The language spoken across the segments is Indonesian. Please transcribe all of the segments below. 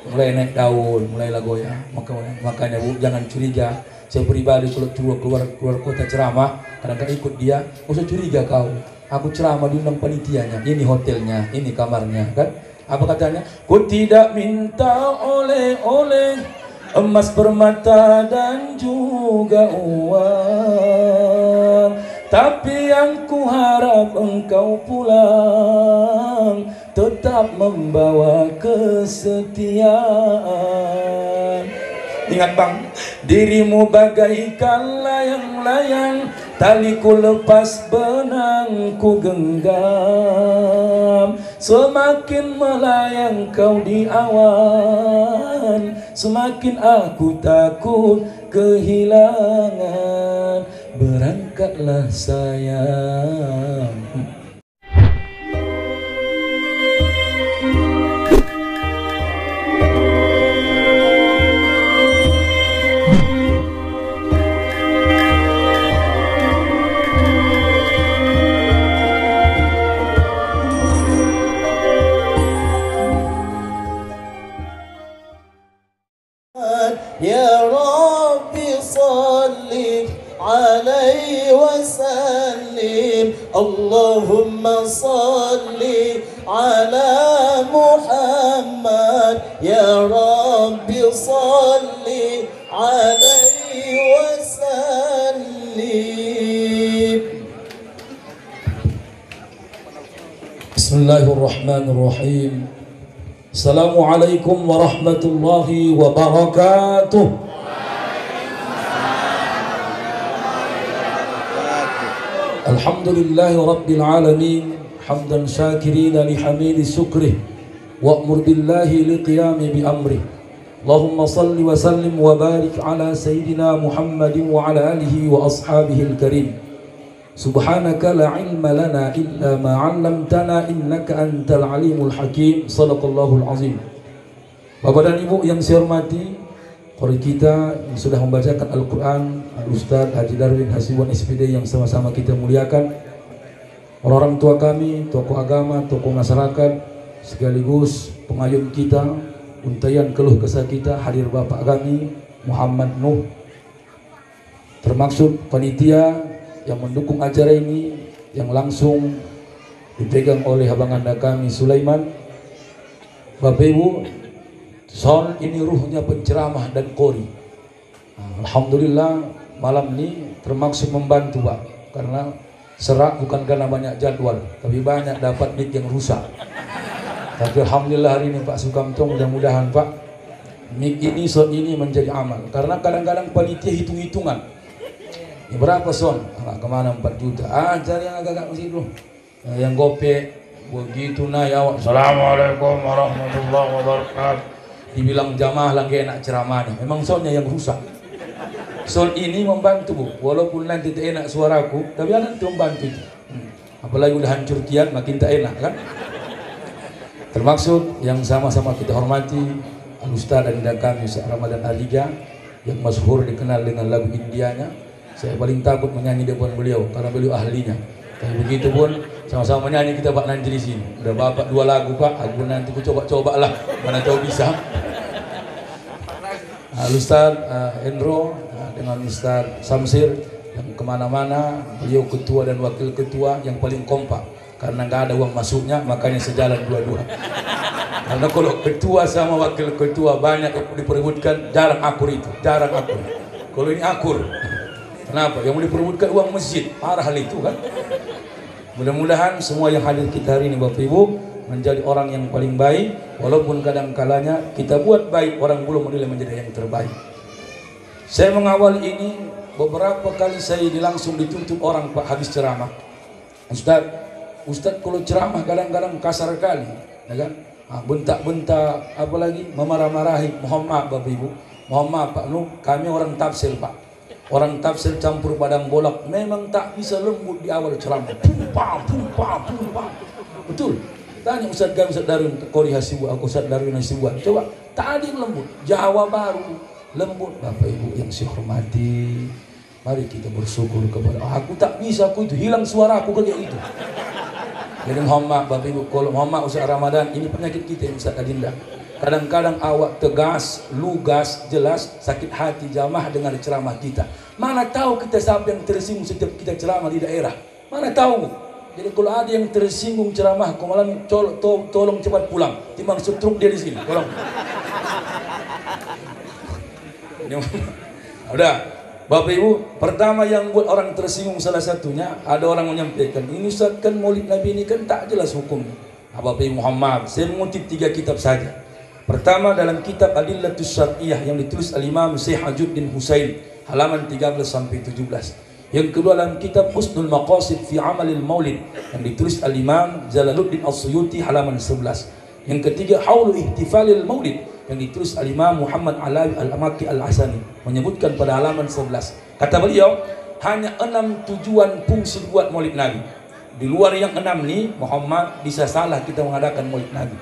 mulai naik daun, mulailah goyang. Makanya Bu, jangan curiga. Saya pribadi kalau keluar kota ceramah, kadang-kadang ikut dia, nggak usah curiga kau. Aku ceramah diundang panitianya, ini hotelnya, ini kamarnya, kan? Apa katanya? Ku tidak minta oleh-oleh, emas permata dan juga uang, tapi yang ku harap engkau pulang tetap membawa kesetiaan. Ingat bang, dirimu bagaikan layang-layang, tali ku lepas, benang ku genggam. Semakin melayang kau di awan, semakin aku takut kehilangan. Berangkatlah sayang. Ya Rabbi salli alaihi wasallim, Allahumma salli ala Muhammad. Ya Rabbi salli alaihi wasallim. Bismillahirrahmanirrahim. Assalamualaikum warahmatullahi wabarakatuh. Alhamdulillahi rabbil alamin, hamdan syakirina lihamidi syukrih, wa'mur billahi liqiyami bi amrih. Allahumma salli wa sallim wa barik ala sayyidina Muhammadin wa ala alihi wa ashabihi al-karim. Subhanaka la ilma lana illa ma 'allamtana innaka antal alimul hakim. Shadaqallahul azim. Bapak dan Ibu yang saya hormati, qari kita yang sudah membacakan Al-Qur'an, Ustaz Haji Darwin Hasibuan SPD yang sama-sama kita muliakan, orang tua kami, tokoh agama, tokoh masyarakat, sekaligus pengayun kita, untayan keluh kesah kita, hadir Bapak kami Muhammad Nuh, termaksud panitia yang mendukung acara ini, yang langsung dipegang oleh abang anda kami Sulaiman. Bapak Ibu, soal ini ruhnya penceramah dan qori. Alhamdulillah malam ini termaksud membantu Pak, karena serak bukan karena banyak jadwal, tapi banyak dapat mic yang rusak. Tapi Alhamdulillah hari ini Pak Sukamto, mudah-mudahan Pak mic ini soal ini menjadi amal, karena kadang-kadang panitia hitung-hitungan. Ini berapa son? Kemana 4 juta? Cari yang agak-agak masih dulu. Yang gope begitu naik awak. Assalamualaikum warahmatullahi wabarakatuh. Dibilang jamaah lagi enak ceramahnya. Memang sonnya yang rusak. Son ini membantu Bu. Walaupun nanti tak enak suaraku, tapi nanti membantu itu. Apalagi udah hancur kian, makin tak enak kan? Termaksud yang sama-sama kita hormati Al-Ustaz dan kami Ustaz Ramadan Aliga yang masyhur dikenal dengan lagu Indianya. Saya paling takut menyanyi depan beliau karena beliau ahlinya. Tapi begitu pun sama-sama menyanyi kita Pak nanti di sini. Udah Bapak 2 lagu Pak, aku nanti ku coba-coba lah, mana tahu bisa. Ustaz Endro dengan Ustaz Samsir yang kemana-mana, beliau ketua dan wakil ketua yang paling kompak. Karena nggak ada uang masuknya, makanya sejalan dua-dua. Karena kalau ketua sama wakil ketua banyak yang diperebutkan, jarang akur itu, jarang akur. Kalau ini akur. Kenapa? Yang mau diperebutkan uang masjid, parah hal itu kan. Mudah-mudahan semua yang hadir kita hari ini Bapak Ibu menjadi orang yang paling baik, walaupun kadang kalanya kita buat baik orang belum menilai menjadi yang terbaik. Saya mengawal ini beberapa kali saya langsung dituntut orang Pak habis ceramah. Ustaz kalau ceramah kadang-kadang kasar kali, ya kan? Bentak-bentak, apalagi memarah-marahi. Mohon maaf Bapak Ibu, mohon maaf Pak Nuh, kami orang tafsir Pak. Orang tafsir campur padang bolak, memang tak bisa lembut di awal ceramah. Pumpam. Betul. Tanya Ustaz Gam, Ustaz Darwin, Qori Hasibuan, aku Ustaz Darwin Hasibuan. Coba, tadi lembut, Jawa baru lembut. Bapak Ibu yang saya hormati, mari kita bersyukur kepada aku tak bisa, aku itu hilang suara aku kayak itu. Jadi mohon maaf Bapak Ibu, kalau mohon maaf Ustaz Ramadan, ini penyakit kita Ustaz Adinda. Kadang-kadang awak tegas, lugas, jelas, sakit hati jamaah dengan ceramah kita. Mana tahu kita siapa yang tersinggung setiap kita ceramah di daerah. Mana tahu. Jadi kalau ada yang tersinggung ceramah, malam tolong cepat pulang. Timbang setruk dia di sini. Tolong. Udah. Bapak Ibu, pertama yang buat orang tersinggung salah satunya, ada orang menyampaikan, ini Ustaz kan maulid Nabi ini kan tak jelas hukumnya. Bapak Ibu Muhammad, saya mengutip 3 kitab saja. Pertama dalam kitab Adillatus Syar'iyah yang ditulis Al-Imam Syekh Ajuddin Husain, halaman 13 sampai 17. Yang kedua dalam kitab Husnul Maqasid fi Amalil Maulid yang ditulis Al-Imam Jalaluddin As-Suyuti, halaman 11. Yang ketiga Haulu Ihtifalil Maulid yang ditulis Al-Imam Muhammad Alawi Al-Amaki Al-Asani, menyebutkan pada halaman 11. Kata beliau, hanya 6 tujuan fungsi buat maulid Nabi. Di luar yang 6 ini, Muhammad bisa salah kita mengadakan maulid Nabi.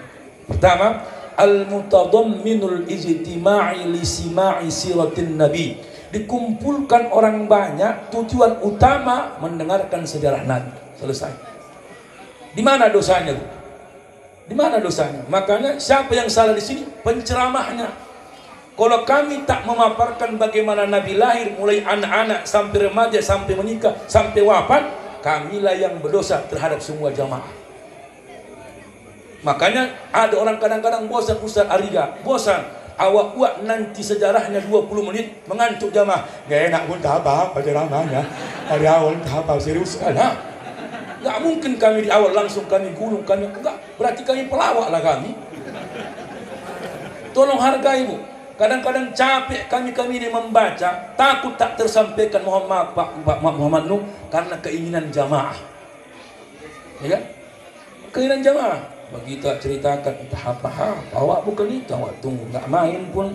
Pertama, al-mutadamminul ijtima'i li sima'i siratin Nabi. Dikumpulkan orang banyak, tujuan utama mendengarkan sejarah Nabi. Selesai. Di mana dosanya? Di mana dosanya? Makanya siapa yang salah di sini? Penceramahnya. Kalau kami tak memaparkan bagaimana Nabi lahir, mulai anak-anak sampai remaja, sampai menikah, sampai wafat, kamilah yang berdosa terhadap semua jamaah. Makanya ada orang kadang-kadang bosan, Ustaz Ariga, bosan. Awak buat nanti sejarahnya 20 menit mengantuk jamaah. Gak enak pun tak apa ceramahnya. Dari awal tak apa, serius kan? Gak mungkin kami di awal langsung kami gulung, kami enggak. Berarti kami pelawak lah kami. Tolong hargai Bu. Kadang-kadang capek kami ini membaca, takut tak tersampaikan, mohon maaf Pak Muhammad Nuh, karena keinginan jamaah. Ya kan? Keinginan jamaah. Begitu ceritakan, entah apa, awak bukan itu, awak tunggu, nggak main pun.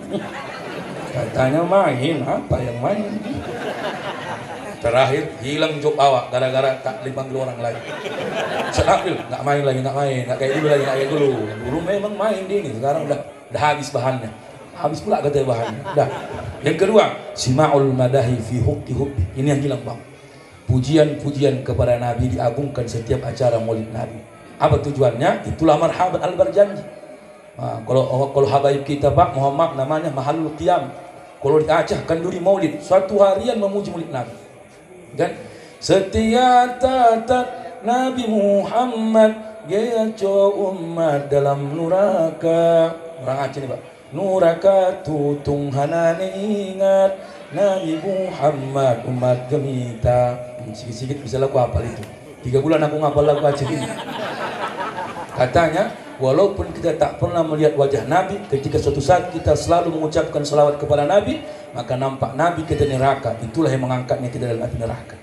Katanya main, apa yang main? Terakhir hilang job awak gara-gara tak dipanggil orang lain. Setelah nggak main lagi, nggak kayak dulu lagi, nggak kayak dulu. Dulu memang main di ini, sekarang udah habis bahannya. Habis pula katanya bahannya. Dah. Yang kedua, sima'ul madahi fi hubbi. Ini yang hilang Bang. Pujian-pujian kepada Nabi diagungkan setiap acara maulid Nabi. Apa tujuannya? Itulah marhaban al-berjanji. Nah, kalau habaib kita Pak Muhammad namanya Mahalul Qiyam. Kalau di Aceh Kanduri Maulid, suatu harian memuji maulid Nabi. Dan setia tatat Nabi Muhammad gaya umat dalam nuraka. Orang Aceh nih Pak. Nuraka tutung hanane ingat Nabi Muhammad umat gemita. Sikit-sikit bisa lagu hafal itu. 3 bulan aku ngapal lagu Aceh ini. Katanya walaupun kita tak pernah melihat wajah Nabi, ketika suatu saat kita selalu mengucapkan salawat kepada Nabi, maka nampak Nabi kita neraka. Itulah yang mengangkatnya kita dalam api neraka.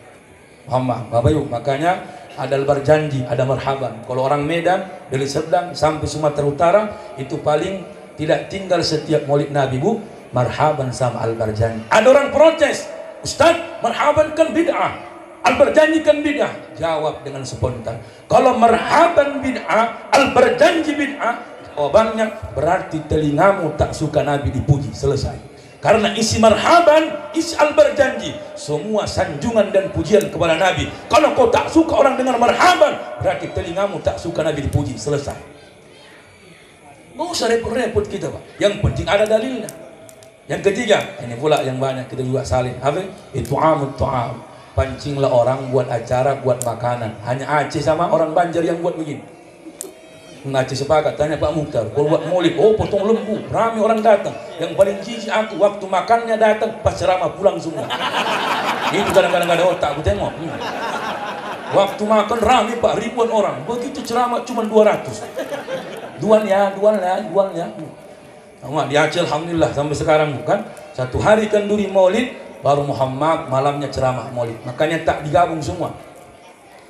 Muhammad, Bapak Ibu, makanya ada berjanji, ada marhaban. Kalau orang Medan dari Serdang sampai Sumatera Utara itu paling tidak tinggal setiap maulid Nabi Bu, marhaban sama al-berjanji. Ada orang protes, Ustaz, marhaban kan bid'ah, al-berjanji kan bid'ah. Jawab dengan spontan, kalau marhaban bid'ah, al-berjanji bid'ah, jawabannya berarti telingamu tak suka Nabi dipuji. Selesai. Karena isi marhaban, isi al-berjanji, semua sanjungan dan pujian kepada Nabi. Kalau kau tak suka orang dengar marhaban, berarti telingamu tak suka Nabi dipuji. Selesai. Nggak usah repot-repot kita Pak. Yang penting ada dalilnya. Yang ketiga, ini pula yang banyak kita juga salin. Apa? Itu amut ta'am. Pancinglah orang buat acara, buat makanan. Hanya Aceh sama orang Banjar yang buat begini. Aceh sepakat, tanya Pak Mukhtar, kalau buat maulid, oh potong lembu, ramai orang datang. Yang paling jijik aku, waktu makannya datang, pas ceramah pulang semua. Itu kadang-kadang ada otak, aku tengok. Waktu makan ramai Pak, ribuan orang. Begitu ceramah cuma 200. Duannya. Di Aceh alhamdulillah sampai sekarang bukan. Satu hari Kanduri maulid, baru Muhammad malamnya ceramah maulid. Makanya tak digabung semua.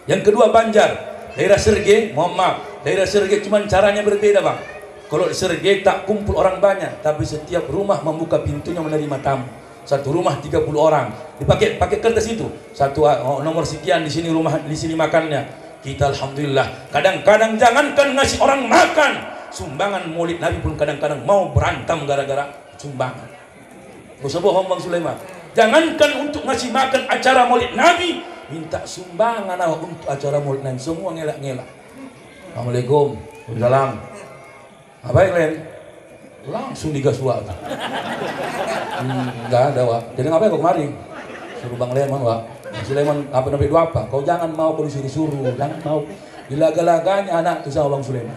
Yang kedua Banjar. Daerah Sergei, mohon maaf, daerah Sergei cuma caranya berbeda Bang. Kalau di Sergei tak kumpul orang banyak, tapi setiap rumah membuka pintunya menerima tamu. Satu rumah 30 orang, pakai kertas itu. Satu nomor sekian di sini rumah, di sini makannya. Kita alhamdulillah. Kadang-kadang jangankan ngasih orang makan, sumbangan maulid Nabi pun kadang-kadang mau berantem gara-gara sumbangan. Gak usah bohong Bang Sulaiman. Jangankan untuk ngasih makan acara maulid Nabi, minta sumbangan awak untuk acara maulid Nabi, semua ngelak-ngelak. Assalamualaikum, waalaikumsalam. Apa yang lain? langsung digas Wak. Nggak ada Wak. Jadi ngapain kok kemari? Suruh Bang Leman Wak. Sulaiman apa nabi dua apa? Kau jangan mau kalau disuruh-suruh, jangan mau. Dilaga-laganya anak itu sama Bang Sulaiman.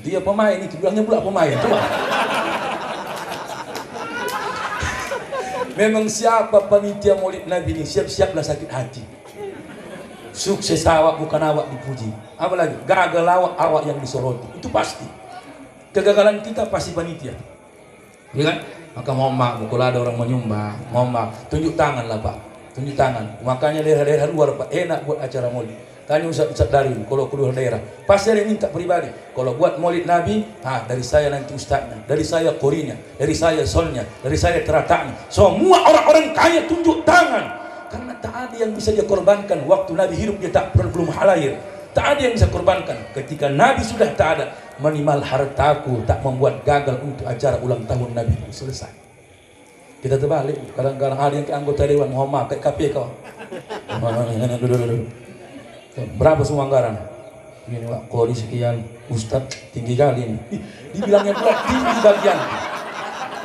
Dia pemain itu, bilangnya pula pemain. Coba. Memang siapa panitia Maulid Nabi ini siap-siaplah sakit hati. Sukses awak bukan awak dipuji. Apalagi gagal awak yang disoroti. Itu pasti. Kegagalan kita pasti panitia. Ya kan? Maka mohon maaf kalau ada orang menyumbang, mohon maaf, tunjuk tangan lah Pak. Tunjuk tangan. Makanya daerah-daerah luar Pak enak buat acara Maulid. Tanya Ustaz Darwin, kalau keluar daerah pasti ada yang minta pribadi. Kalau buat Maulid Nabi, dari saya nanti ustaznya, dari saya korinya, dari saya solnya, dari saya teratanya. Semua orang-orang kaya tunjuk tangan. Karena tak ada yang bisa dia korbankan. Waktu Nabi hidup dia tak belum halayir. Tak ada yang bisa korbankan. Ketika Nabi sudah tak ada, minimal hartaku tak membuat gagal untuk acara ulang tahun Nabi. Selesai. Kita terbalik. Kadang-kadang ada yang ke anggota dewan, mohon maaf, kayak KPK. Berapa semua anggaran? Ini Pak, kodi sekian, Ustadz tinggi kali ini. Dibilangnya pula tinggi bagian.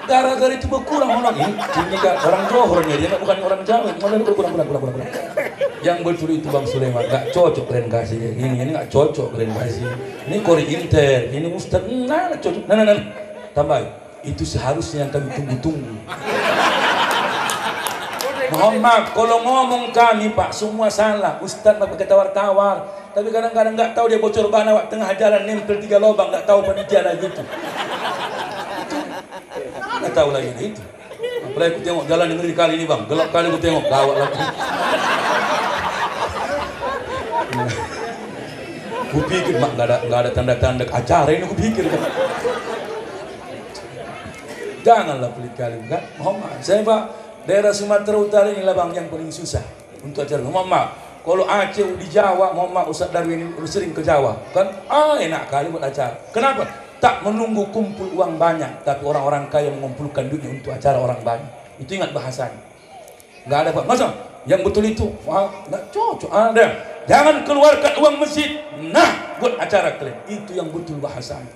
Gara-gara itu berkurang orang ini. Tinggi kali orang Johornya dia bukan orang Jawa. Malah berkurang. Yang betul itu Bang Sulaiman, gak cocok kalian kasih. Ini gak cocok kalian kasih. Ini kori inter, ini Ustadz, nah cocok. Nah. Tambah, itu seharusnya yang kami tunggu-tunggu. Mohon maaf, kalau ngomong kami Pak, semua salah. Ustadz pakai tawar-tawar. Tapi kadang-kadang nggak tahu dia bocor ban awak tengah jalan nempel 3 lubang, nggak tahu panitia lagi itu. Nggak tahu lagi itu. Apalagi aku tengok jalan negeri kali ini Bang, gelap kali aku tengok, gawat lagi. Aku pikir Mak nggak ada tanda-tanda acara ini, aku pikir kan. Janganlah pelit kali kan. Mohon maaf, saya Pak. Daerah Sumatera Utara inilah Bang yang paling susah untuk acara. Mohon maaf, kalau Aceh di Jawa, mohon maaf Ustaz Darwin ini sering ke Jawa, kan? Enak kali buat acara. Kenapa? Tak menunggu kumpul uang banyak, tapi orang-orang kaya mengumpulkan duitnya untuk acara orang banyak. Itu ingat bahasanya. Nggak ada Pak. Masa yang betul itu? Wah, nggak cocok. Ada. Jangan keluarkan uang masjid. Nah, buat acara kalian. Itu yang betul bahasanya.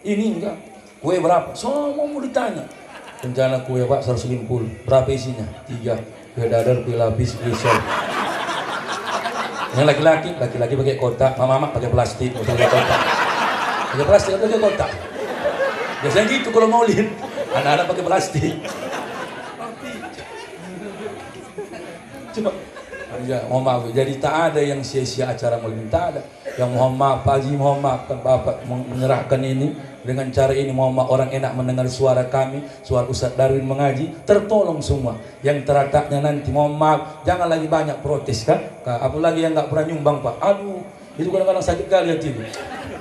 Ini enggak. Kue berapa? Semua mau ditanya. Rencana kue Pak 150. Berapa isinya? 3. Kue dadar, kue lapis, kue sol. Yang laki-laki pakai kotak, mama pakai plastik, pakai kotak. Pakai plastik atau pakai kotak? Biasanya gitu kalau maulid. Anak-anak pakai plastik. Coba. Ya, mohon maaf. Jadi tak ada yang sia-sia acara maulid, tak ada. Yang mohon maaf, Pak Haji, mohon maaf, Bapak menyerahkan ini. Dengan cara ini mohon maaf, orang enak mendengar suara kami, suara Ustaz Darwin mengaji, tertolong semua. Yang terataknya nanti mohon maaf, jangan lagi banyak protes kan. Apalagi yang nggak pernah nyumbang Pak. Aduh, itu kadang-kadang sakit kali hati itu.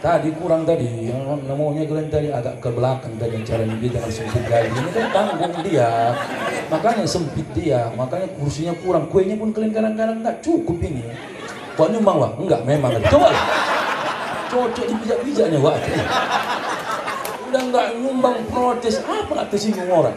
Tadi kurang tadi, yang namanya kalian tadi agak ke belakang tadi cara ini, jangan sempit kali. Ini kan tanggung dia, makanya sempit dia, makanya kursinya kurang, kuenya pun kalian kadang-kadang nggak cukup ini. Kok nyumbang Pak? Enggak, memang. Coba cocok dipijak-pijaknya Pak. Udah nggak nyumbang protes, apa nggak tersinggung orang?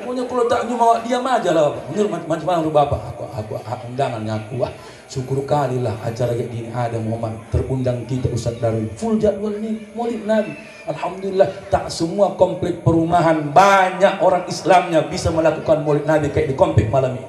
Pokoknya kalau tak nyumbang diam aja lah Bapak. Menurut macam mana Bapak? Aku undangannya aku syukur kali lah acara kayak gini ada Muhammad terundang kita Ustaz Darwin full jadwal ini Maulid Nabi. Alhamdulillah tak semua komplek perumahan banyak orang Islamnya bisa melakukan Maulid Nabi kayak di komplek malam ini.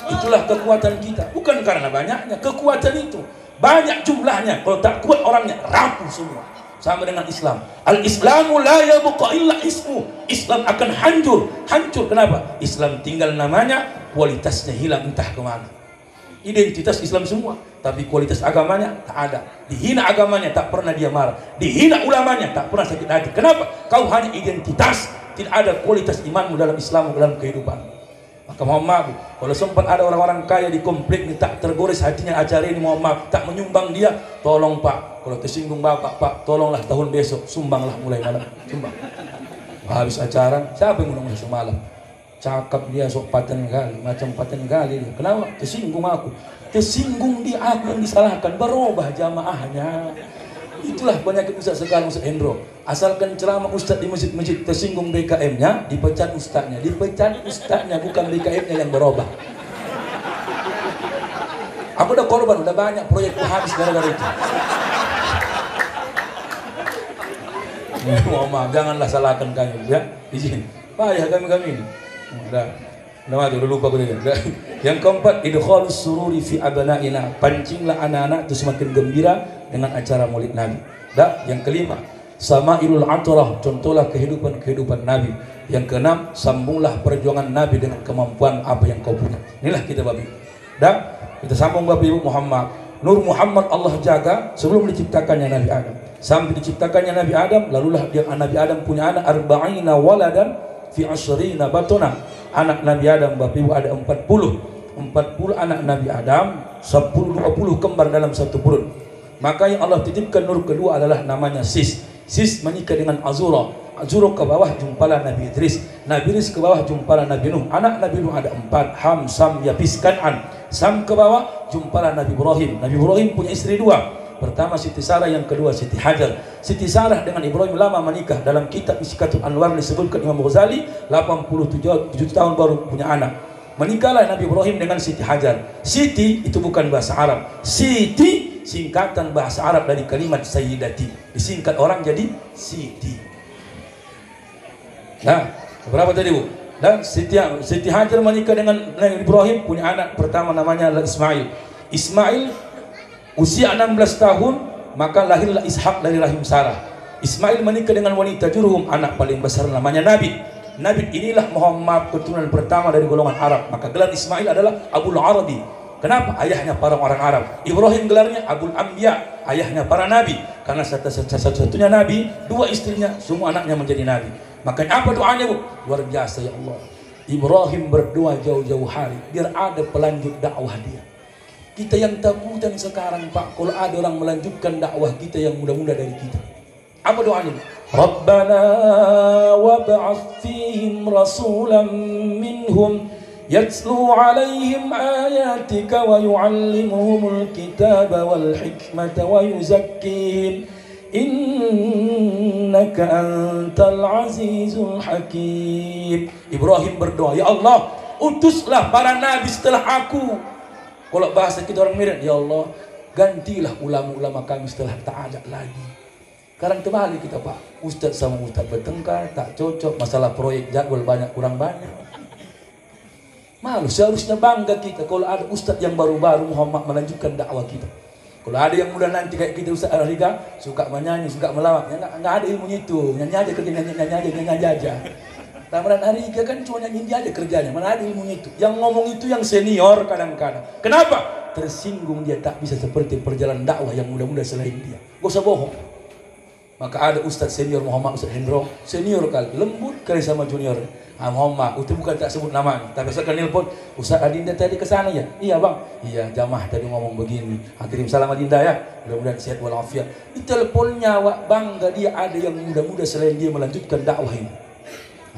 Itulah kekuatan kita, bukan karena banyaknya, kekuatan itu banyak jumlahnya. Kalau tak kuat orangnya rapuh semua. Sama dengan Islam. Al-Islamu la yabqa illa ismu. Islam akan hancur. Hancur kenapa? Islam tinggal namanya, kualitasnya hilang entah kemana. Identitas Islam semua, tapi kualitas agamanya tak ada. Dihina agamanya tak pernah dia marah. Dihina ulamanya tak pernah sakit hati. Kenapa? Kau hanya identitas, tidak ada kualitas imanmu dalam Islammu, dalam kehidupan. Maka mohon maaf, kalau sempat ada orang-orang kaya di komplek ini tak tergores hatinya acara ini, mohon maaf, tak menyumbang dia, tolong Pak, kalau tersinggung Bapak, Pak, tolonglah tahun besok, sumbanglah mulai malam, sumbang. Habis acara, siapa yang ngomong semalam? Cakap dia sok paten kali, macam paten kali dia. Kenapa? Tersinggung aku. Tersinggung dia, aku yang disalahkan, berubah jamaahnya. Itulah penyakit Ustaz sekarang, Ustaz Hendro. Asalkan ceramah Ustaz di masjid-masjid tersinggung BKM-nya, dipecat Ustaznya. Dipecat Ustaznya, bukan BKM-nya yang berubah. Aku udah korban, udah banyak proyek habis gara-gara itu. Mohon maaf, janganlah salahkan kami ya. Izin. Payah kami ini. Udah lupa aku tadi. Yang keempat, idkhalus sururi fi abnaina. Pancinglah anak-anak itu semakin gembira dengan acara Maulid Nabi. Yang kelima, samailul atrah, contohlah kehidupan Nabi. Yang keenam, sambunglah perjuangan Nabi dengan kemampuan apa yang kau punya. Inilah kita Bapak Ibu. Kita sambung Bapak Ibu Muhammad. Nur Muhammad Allah jaga sebelum diciptakannya Nabi Adam. Sampai diciptakannya Nabi Adam, lalulah Nabi Adam punya anak arba'ina waladan fi asyrina batuna. Anak Nabi Adam Bapak Ibu ada 40 anak Nabi Adam, 10-20 kembar dalam satu perut. Maka yang Allah titipkan nur kedua adalah namanya Sis. Sis menikah dengan Azura. Azura ke bawah jumpalah Nabi Idris. Nabi Idris ke bawah jumpalah Nabi Nuh. Anak Nabi Nuh ada 4, Ham, Sam, Yafis, Kan'an. Sam ke bawah jumpalah Nabi Ibrahim. Nabi Ibrahim punya istri 2. Pertama Siti Sarah, yang kedua Siti Hajar. Siti Sarah dengan Ibrahim lama menikah. Dalam kitab Isyikatul Anwar disebutkan Imam Ghazali 87 tahun baru punya anak. Menikahlah Nabi Ibrahim dengan Siti Hajar. Siti itu bukan bahasa Arab. Siti singkatan bahasa Arab dari kalimat Sayyidati. Disingkat orang jadi Siti. Nah, berapa tadi Bu? Dan Siti Hajar menikah dengan Nabi Ibrahim, punya anak pertama namanya Ismail. Ismail usia 16 tahun, maka lahirlah Ishak dari rahim Sarah. Ismail menikah dengan wanita Jurhum, anak paling besar namanya Nabi. Nabi inilah Muhammad, keturunan pertama dari golongan Arab. Maka gelar Ismail adalah Abul Arabi. Kenapa? Ayahnya para orang Arab. Ibrahim gelarnya Abul Anbiya, ayahnya para nabi. Karena satu-satunya nabi, 2 istrinya, semua anaknya menjadi nabi. Makanya apa doanya Bu? Luar biasa ya Allah. Ibrahim berdoa jauh-jauh hari biar ada pelanjut dakwah dia. Kita yang takutan sekarang Pak, kalau ada orang melanjutkan dakwah kita yang muda-muda dari kita. Apa doanya? Rabbana wab'ats fihim rasulan minhum yatlu alaihim ayatika wa yu'allimuhumul kitaba wal hikmata wa yuzakkihim innaka antal azizul hakim. Ibrahim berdoa, ya Allah, utuslah para nabi setelah aku. Kalau bahasa kita orang Medan, ya Allah, gantilah ulama-ulama kami setelah tak ada lagi. Sekarang terbalik kita Pak, Ustadz sama Ustadz bertengkar, tak cocok, masalah proyek jadwal banyak kurang banyak. Malu, seharusnya bangga kita kalau ada Ustadz yang baru-baru Muhammad melanjutkan dakwah kita. Kalau ada yang muda nanti kayak kita Ustaz Al-Riga, suka menyanyi, suka melawak, ya nggak ada ilmunya itu, nyanyi aja kerja, nyanyi aja. Ramadan Al-Riga kan cuma nyanyi aja kerjanya, mana ada ilmunya itu. Yang ngomong itu yang senior kadang-kadang. Kenapa? Tersinggung dia tak bisa seperti perjalanan dakwah yang muda-muda selain dia. Gak usah bohong. Maka ada Ustaz senior Muhammad Ustaz Hendro, senior kali, lembut kali sama junior. Muhammad, itu bukan tak sebut namanya, tapi saya kan nelpon, Ustaz Adinda tadi ke sana ya? Iya bang, iya jamaah tadi ngomong begini. Kirim salam Adinda ya, mudah-mudahan sehat walafiat. Di teleponnya Wak, bangga dia ada yang muda-muda selain dia melanjutkan dakwah ini.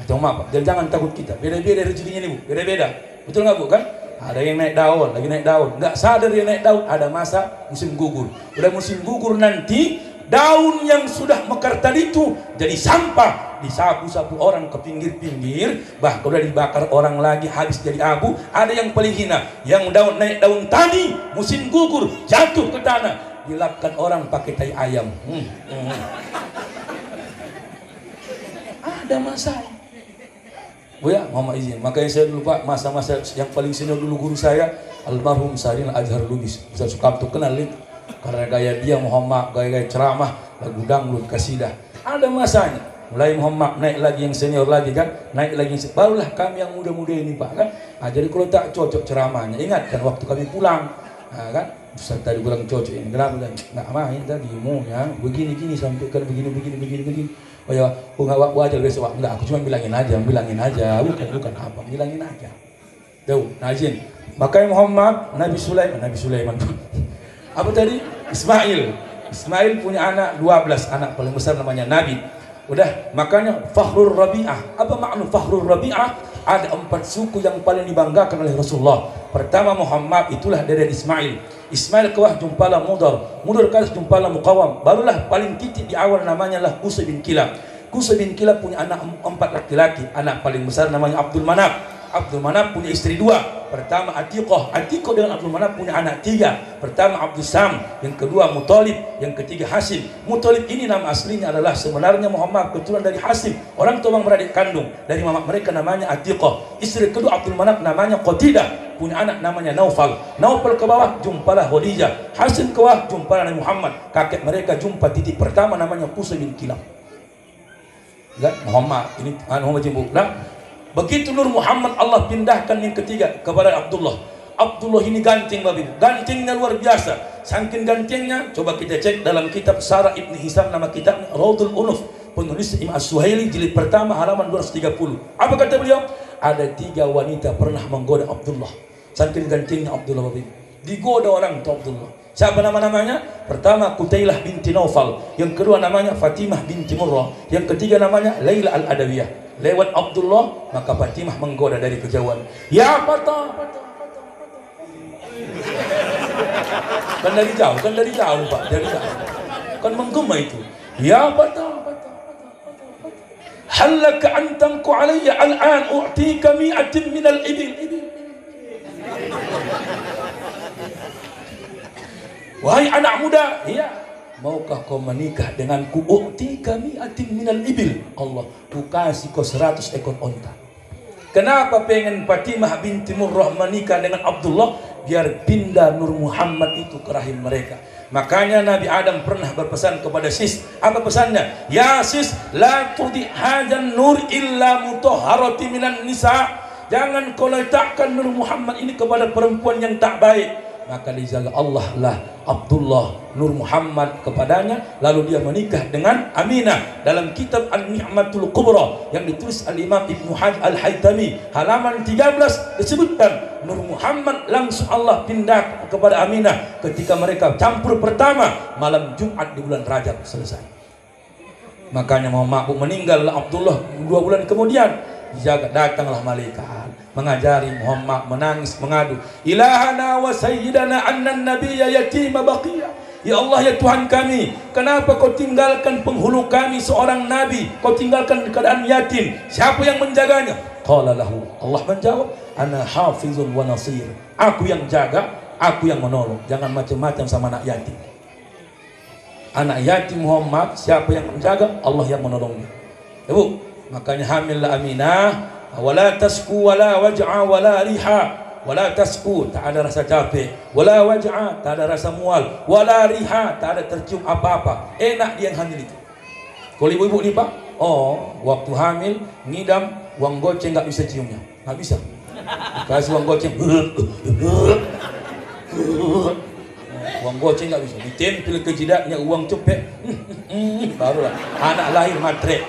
Atau maaf, dan jangan takut kita, beda-beda rezekinya nih Bu, beda-beda. Betul nggak Bu kan? Ada yang naik daun, lagi naik daun, nggak sadar dia naik daun, ada masa musim gugur. Udah musim gugur nanti, daun yang sudah mekar tadi itu jadi sampah, disapu-sapu orang ke pinggir-pinggir, bahkan udah dibakar orang lagi habis jadi abu. Ada yang paling hina, yang naik daun tadi musim gugur jatuh ke tanah, dilapkan orang pakai tai ayam. Ada masalah Bu ya, mohon izin. Makanya saya dulu Pak, masa-masa yang paling senior dulu guru saya almarhum Sarin Azhar Lubis, Ustaz Sukamto, kenal itu karena gaya dia Muhammad, gaya ceramah, lagu dangdut, kasidah. Ada masanya, mulai Muhammad naik lagi yang senior lagi kan, naik lagi barulah kami yang muda-muda ini Pak kan. Jadi kalau tak cocok ceramahnya, ingat kan waktu kami pulang, kan Ustaz tadi kurang cocok ini, kenapa kan? Nggak main tadi mau ya begini-gini sampaikan begini. Oh ya, nggak wajar besok enggak, aku cuma bilangin aja, bukan apa, bilangin aja. Tuh, najin. Makanya Muhammad, Nabi Sulaiman. Apa tadi? Ismail punya anak 12, anak paling besar namanya Nabi. Udah, makanya Fakhrur Rabi'ah. Apa makna Fakhrur Rabi'ah? Ada 4 suku yang paling dibanggakan oleh Rasulullah. Pertama Muhammad, itulah dari Ismail. Ismail kawah jumpalah Mudar kalah jumpalah Muqawam. Barulah paling titik di awal namanya lah Qusay bin Kilab. Qusay bin Kilab punya anak 4 laki-laki. Anak paling besar namanya Abdul Manaf punya istri 2. pertama Atiqah. Atiqah dengan Abdul Manaf punya anak 3. Pertama Abdul Sam, yang kedua Muthalib, yang ketiga Hashim. Muthalib ini nama aslinya adalah sebenarnya Muhammad, keturunan dari Hashim, orang tua beradik kandung. Dari mama mereka namanya Atiqah. Istri kedua Abdul Manaf namanya Qatidah, punya anak namanya Naufal. Naufal ke bawah jumpalah Khadijah. Hashim ke bawah jumpalah Nabi Muhammad. Kakek mereka jumpa titik pertama namanya Qusay bin Kilab. Muhammad ini Muhammad jemput. Begitu Nur Muhammad Allah pindahkan yang ketiga kepada Abdullah. Abdullah ini ganteng babi, gantengnya luar biasa. Saking gantengnya, coba kita cek dalam kitab Sarah Ibn Hisam, nama kitab Raudul Unuf, penulis Imam As-Suhaili, jilid pertama halaman 230. Apa kata beliau? Ada 3 wanita pernah menggoda Abdullah. Saking gantengnya Abdullah babi, digoda orang itu Abdullah. Siapa nama-namanya? Pertama Qutailah binti Naufal, yang kedua namanya Fatimah binti Murrah, yang ketiga namanya Laila al-Adawiyah. Lewat Abdullah maka Fatimah menggoda dari kejauhan. Ya Fatah, kan dari jauh Pak, dari jauh kan menggema itu. Ya Fatah, halaka an tanqu alayya al-an u'tika mi'atin min al-ibil. Wahai anak muda, ya, maukah kau menikah denganku? U'tika mi'atin min al-ibil. Allah, ku kasih kau 100 ekor onta. Kenapa pengen Fatimah binti Murrah menikah dengan Abdullah? Biar pindah Nur Muhammad itu ke rahim mereka. Makanya Nabi Adam pernah berpesan kepada sis. Apa pesannya? Ya sis, la tudi hajan nur illa mutahharati minan nisa. Jangan kau letakkan Nur Muhammad ini kepada perempuan yang tak baik. Maka dijaga Allah lah Abdullah Nur Muhammad kepadanya, lalu dia menikah dengan Aminah. Dalam kitab Al-Ni'matul Kubra yang ditulis Al-Imam Ibnu Hajar Al-Haytami halaman 13 disebutkan Nur Muhammad langsung Allah pindah kepada Aminah ketika mereka campur pertama malam Jumat di bulan Rajab selesai. Makanya Muhammad meninggal Abdullah 2 bulan kemudian, dijaga, datanglah malaikat mengajari Muhammad, menangis mengadu, ilahana wa sayyidana annan nabiyya yatima baqiya. Ya Allah, ya Tuhan kami, kenapa kau tinggalkan penghulu kami seorang nabi, kau tinggalkan keadaan yatim, siapa yang menjaganya? Qala lahu, Allah menjawab, ana hafizun wa nasir, aku yang jaga, aku yang menolong. Jangan macam-macam sama anak yatim. Anak yatim Muhammad, siapa yang menjaga? Allah yang menolongnya. Ibu, makanya hamillah Aminah, wala tasku wala waj'a wala riha, wala tasku tak ada rasa capek, wala waj'a tak ada rasa mual, wala riha tak ada tercium apa-apa. Enak dia yang hamil itu. Kalau ibu-ibu nih Pak, waktu hamil ngidam, uang goceng nggak bisa ciumnya, nggak bisa. Kasih uang goceng, uang goceng nggak bisa. Ditempel ke jidatnya uang cepet, barulah anak lahir matre.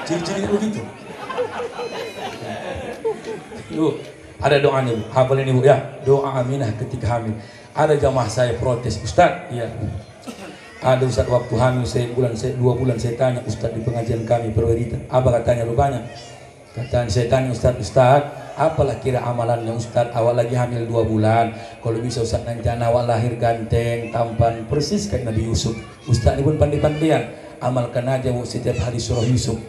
Ciri-ciri begitu. Ibu, ada doanya Bu, hafalin Ibu ya, doa Aminah ketika hamil. Ada jamaah saya protes, Ustaz, ya. Ada Ustaz waktu hamil 2 bulan saya tanya Ustaz di pengajian kami Perwerita, apa katanya rupanya? Katanya saya tanya Ustaz, apalah kira amalannya Ustaz, awal lagi hamil 2 bulan, kalau bisa Ustaz nanti awal lahir ganteng, tampan, persis kayak Nabi Yusuf. Ustaz ini pun pandai-pandaian, amalkan aja Bu setiap hari surah Yusuf.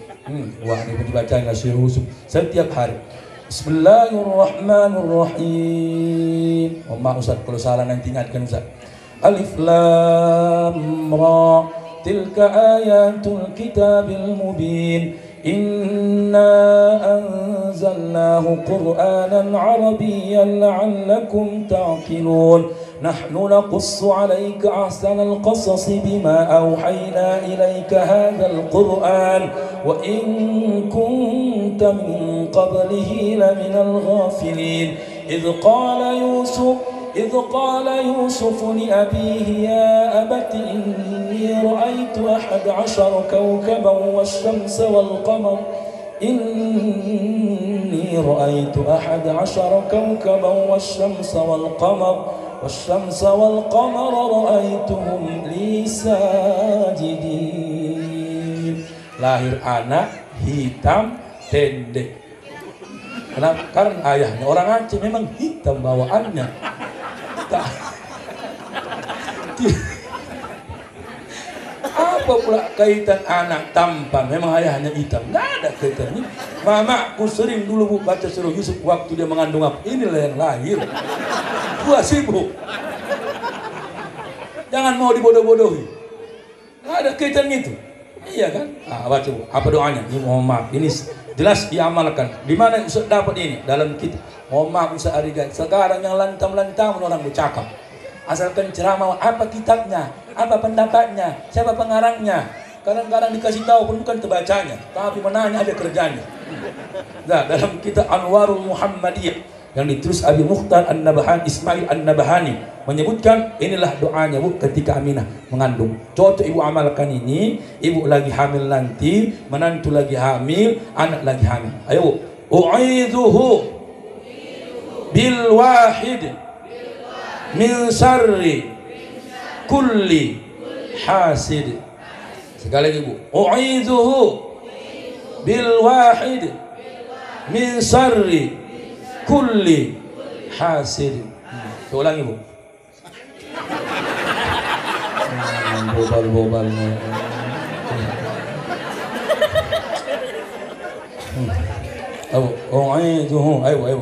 Wah, ini pun dibacain surah Yusuf setiap hari. Bismillahirrahmanirrahim. Maaf Ustaz kalau salah nanti ingatkan Ustaz. Alif Lam Ra, tilka ayatul kitabil mubin. Inna anzalnahu Qur'anan Arabiyyan la'allakum ta'qilun. Nahnu naqussu 'alaika ahsanal qasas bima awhayna ilayka hadzal Qur'an wa in kunta min qablihi laminal ghafilin. Idh qala Yusuf li abihi ya abati inni ra'aytu 11 kawkaban wash-shamsa wal-qamar inni ra'aytu 11 kawkaban wash-shamsa wal-qamar والشمس والقمر رأيتهم لي ساجدين. Lahir anak hitam pendek. Karena ayahnya orang Aceh memang hitam bawaannya. Apa Apa pula kaitan anak tampan? Memang ayahnya hitam. Nggak ada kaitannya. Mamaku sering dulu Bu baca surah Yusuf waktu dia mengandung aku. Inilah yang lahir. Gua sibuk. Jangan mau dibodoh-bodohi. Nggak ada kaitan itu. Iya kan? Baca Bu. Apa doanya? Ini mohon maaf. Ini jelas diamalkan. Di mana Ustaz dapat ini? Dalam kitab. Mohon maaf Ustaz Arigan. Sekarang yang lantam-lantam orang bercakap. Asalkan ceramah, apa kitabnya, apa pendapatnya, siapa pengarangnya. Kadang-kadang dikasih tahu pun bukan terbacanya, tapi menanya ada kerjanya. Nah, dalam kitab Anwarul Muhammadiyah yang ditulis Abi Mukhtar An-Nabahani, Ismail An-Nabahani menyebutkan inilah doanya Bu ketika Aminah mengandung. Cocok ibu amalkan ini. Ibu lagi hamil nanti, menantu lagi hamil, anak lagi hamil. Ayo Bu. U'idzuhu bil wahid min syarri kulli hasid. Sekali lagi Bu. U'idzuhu bil wahid min syarri kulli hasid. Ulangi Bu. Bobal-bobal. U'idzuhu. Ayo.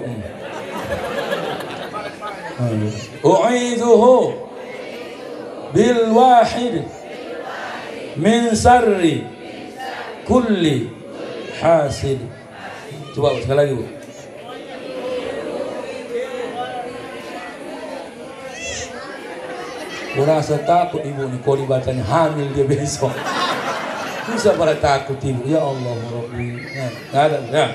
U'idzuhu bil wahid min syarri kulli hasid. Coba sekali lagi Bu. Merasa takut ibu nih kalau dibacanya hamil dia besok. Bisa pada takut ibu. Ya Allah Rabbi. Nggak ada. Ya.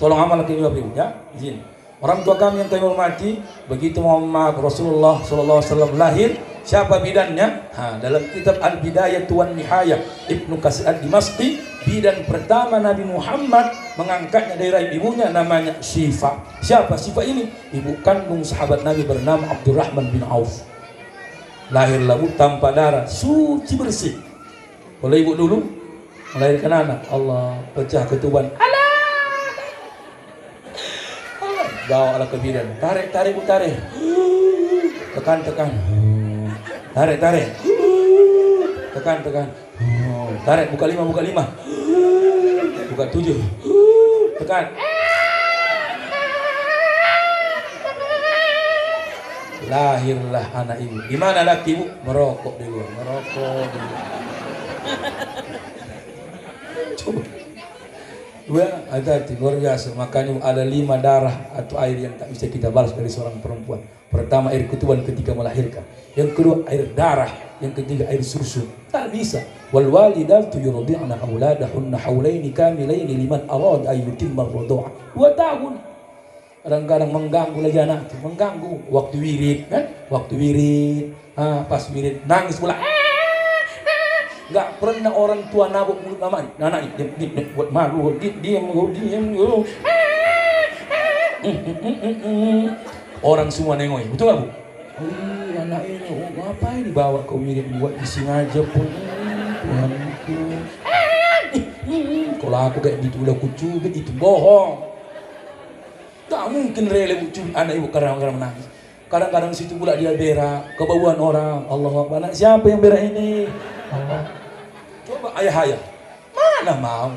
Tolong amalkan ibu ya. Izin. Orang tua kami yang kami hormati, begitu Muhammad Rasulullah SAW lahir, siapa bidannya? Dalam kitab Al-Bidayah Wan Nihayah Ibnu Katsir Ad-Dimashqi, bidan pertama Nabi Muhammad mengangkatnya dari rahim ibunya namanya Syifa. Siapa Syifa ini? Ibu kandung sahabat Nabi bernama Abdurrahman bin Auf. Lahirlah Bu tanpa darah, suci bersih. Kalau ibu dulu melahirkan anak, Allah pecah ketuban. Bawa ala ke bidan, tarik Bu, tarik, tekan, tarik, tekan, tarik, buka 5, buka 7, tekan. Lahirlah anak ibu. Di mana laki ibu? Merokok di luar, Coba. Dua, hati-hati, luar biasa. Makanya ada 5 darah atau air yang tak bisa kita balas dari seorang perempuan. Pertama air ketuban ketika melahirkan. Yang kedua air darah. Yang ketiga air susu. Tak bisa. Wal walidatu yurdi'na auladahunna haulaini kamilaini liman arad ay yutimma ar-radha'. 2 tahun. Kadang-kadang mengganggu lagi anak itu, mengganggu. Waktu wirid, kan? Waktu wirid, pas wirid nangis pula. Nggak pernah orang tua nabuk mulut mama anak buat malu, diam. Orang semua nengok, betul nggak Bu? Anak ini, ngapain dibawa ke wirid buat disengaja pun. Tuhanku. Kalau aku kayak gitu udah kucubit, itu bohong. Tak mungkin rela Bu cubit anak ibu karena menangis. Kadang-kadang situ pula dia berak, kebauan orang. Allah Akbar. Siapa yang berak ini? Allah. Coba ayah, mana mau?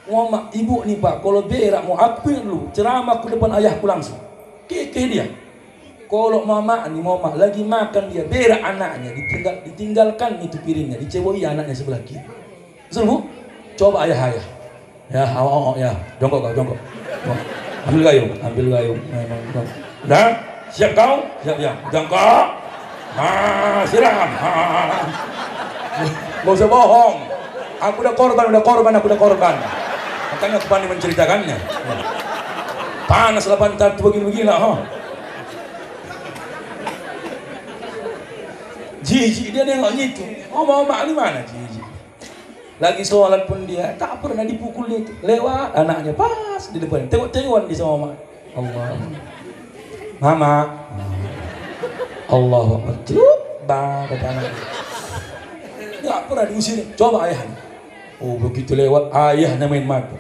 Mama, ibu nih Pak, kalau berak mau aku dulu ceramah ke depan ayahku langsung. Kekeh dia. Kalau mama lagi makan dia berak anaknya, ditinggalkan itu piringnya, diceboi anaknya sebelah kiri. Betul Bu? Coba ayah. Ya, ya, jongkok. Ambil gayung. Dah, siap kau? Siap. Jongkok. Siram. Gak usah bohong. Aku udah korban. Makanya aku pandai menceritakannya. Panas 8 tahun begini lah. Jijik dia nengok gitu. Mama ini mana jijik? Lagi sholat pun dia tak pernah dipukul itu. Lewat anaknya pas di depan. Tengok-tengok di sama mama. Allah. Mama. Allah. Coba kata anaknya. Nggak pernah diusir. Coba ayah. Oh begitu lewat ayahnya main mata.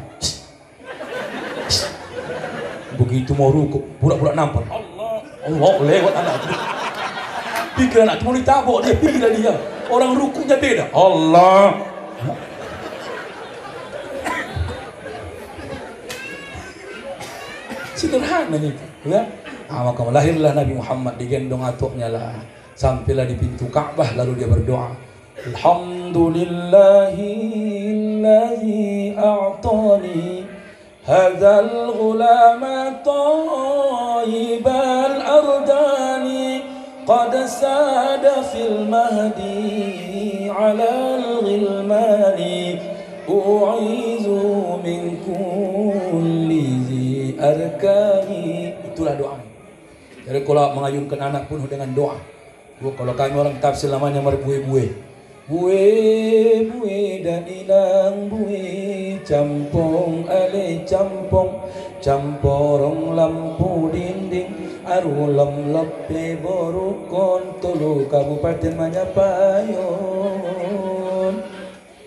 Begitu mau rukuk, pura-pura nampak. Allah lewat anak itu. Pikir anak itu mau ditabok, dia pikir dia. Orang rukunya beda. Allah. Sederhana itu, ya. Maka lahirlah Nabi Muhammad, digendong atuknya lah, sampailah di pintu Ka'bah, lalu dia berdoa, Alhamdulillahillazi a'tani hadzal ghulama thayyibal ardani qad sada fil mahdi 'alal ghilmani u'izu min kulli arkani. Itulah doa. Jadi kalau mengayunkan anak pun dengan doa. Kalau kami orang tafsir namanya merbue-bue. Bue dan inang bue campong ale campong camporong lampu dinding arulam lepe borukon tulu Kabupaten Manyapayon.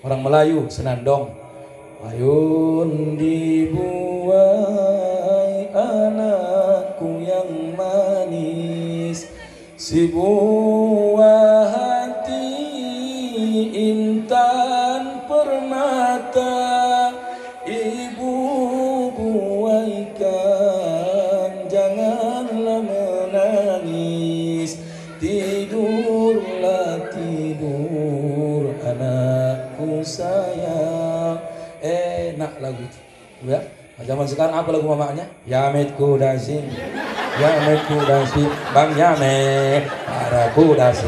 Orang Melayu senandong. Ayun dibuai anakku yang manis, si buah hati intan permata, ibu buaikan janganlah menangis, tidurlah tidur anakku sayang. Enak lagu itu, ya. Zaman sekarang apa lagu mamanya? Yametku dasi, Yametku dasi, Bang Yamet, araku dasi,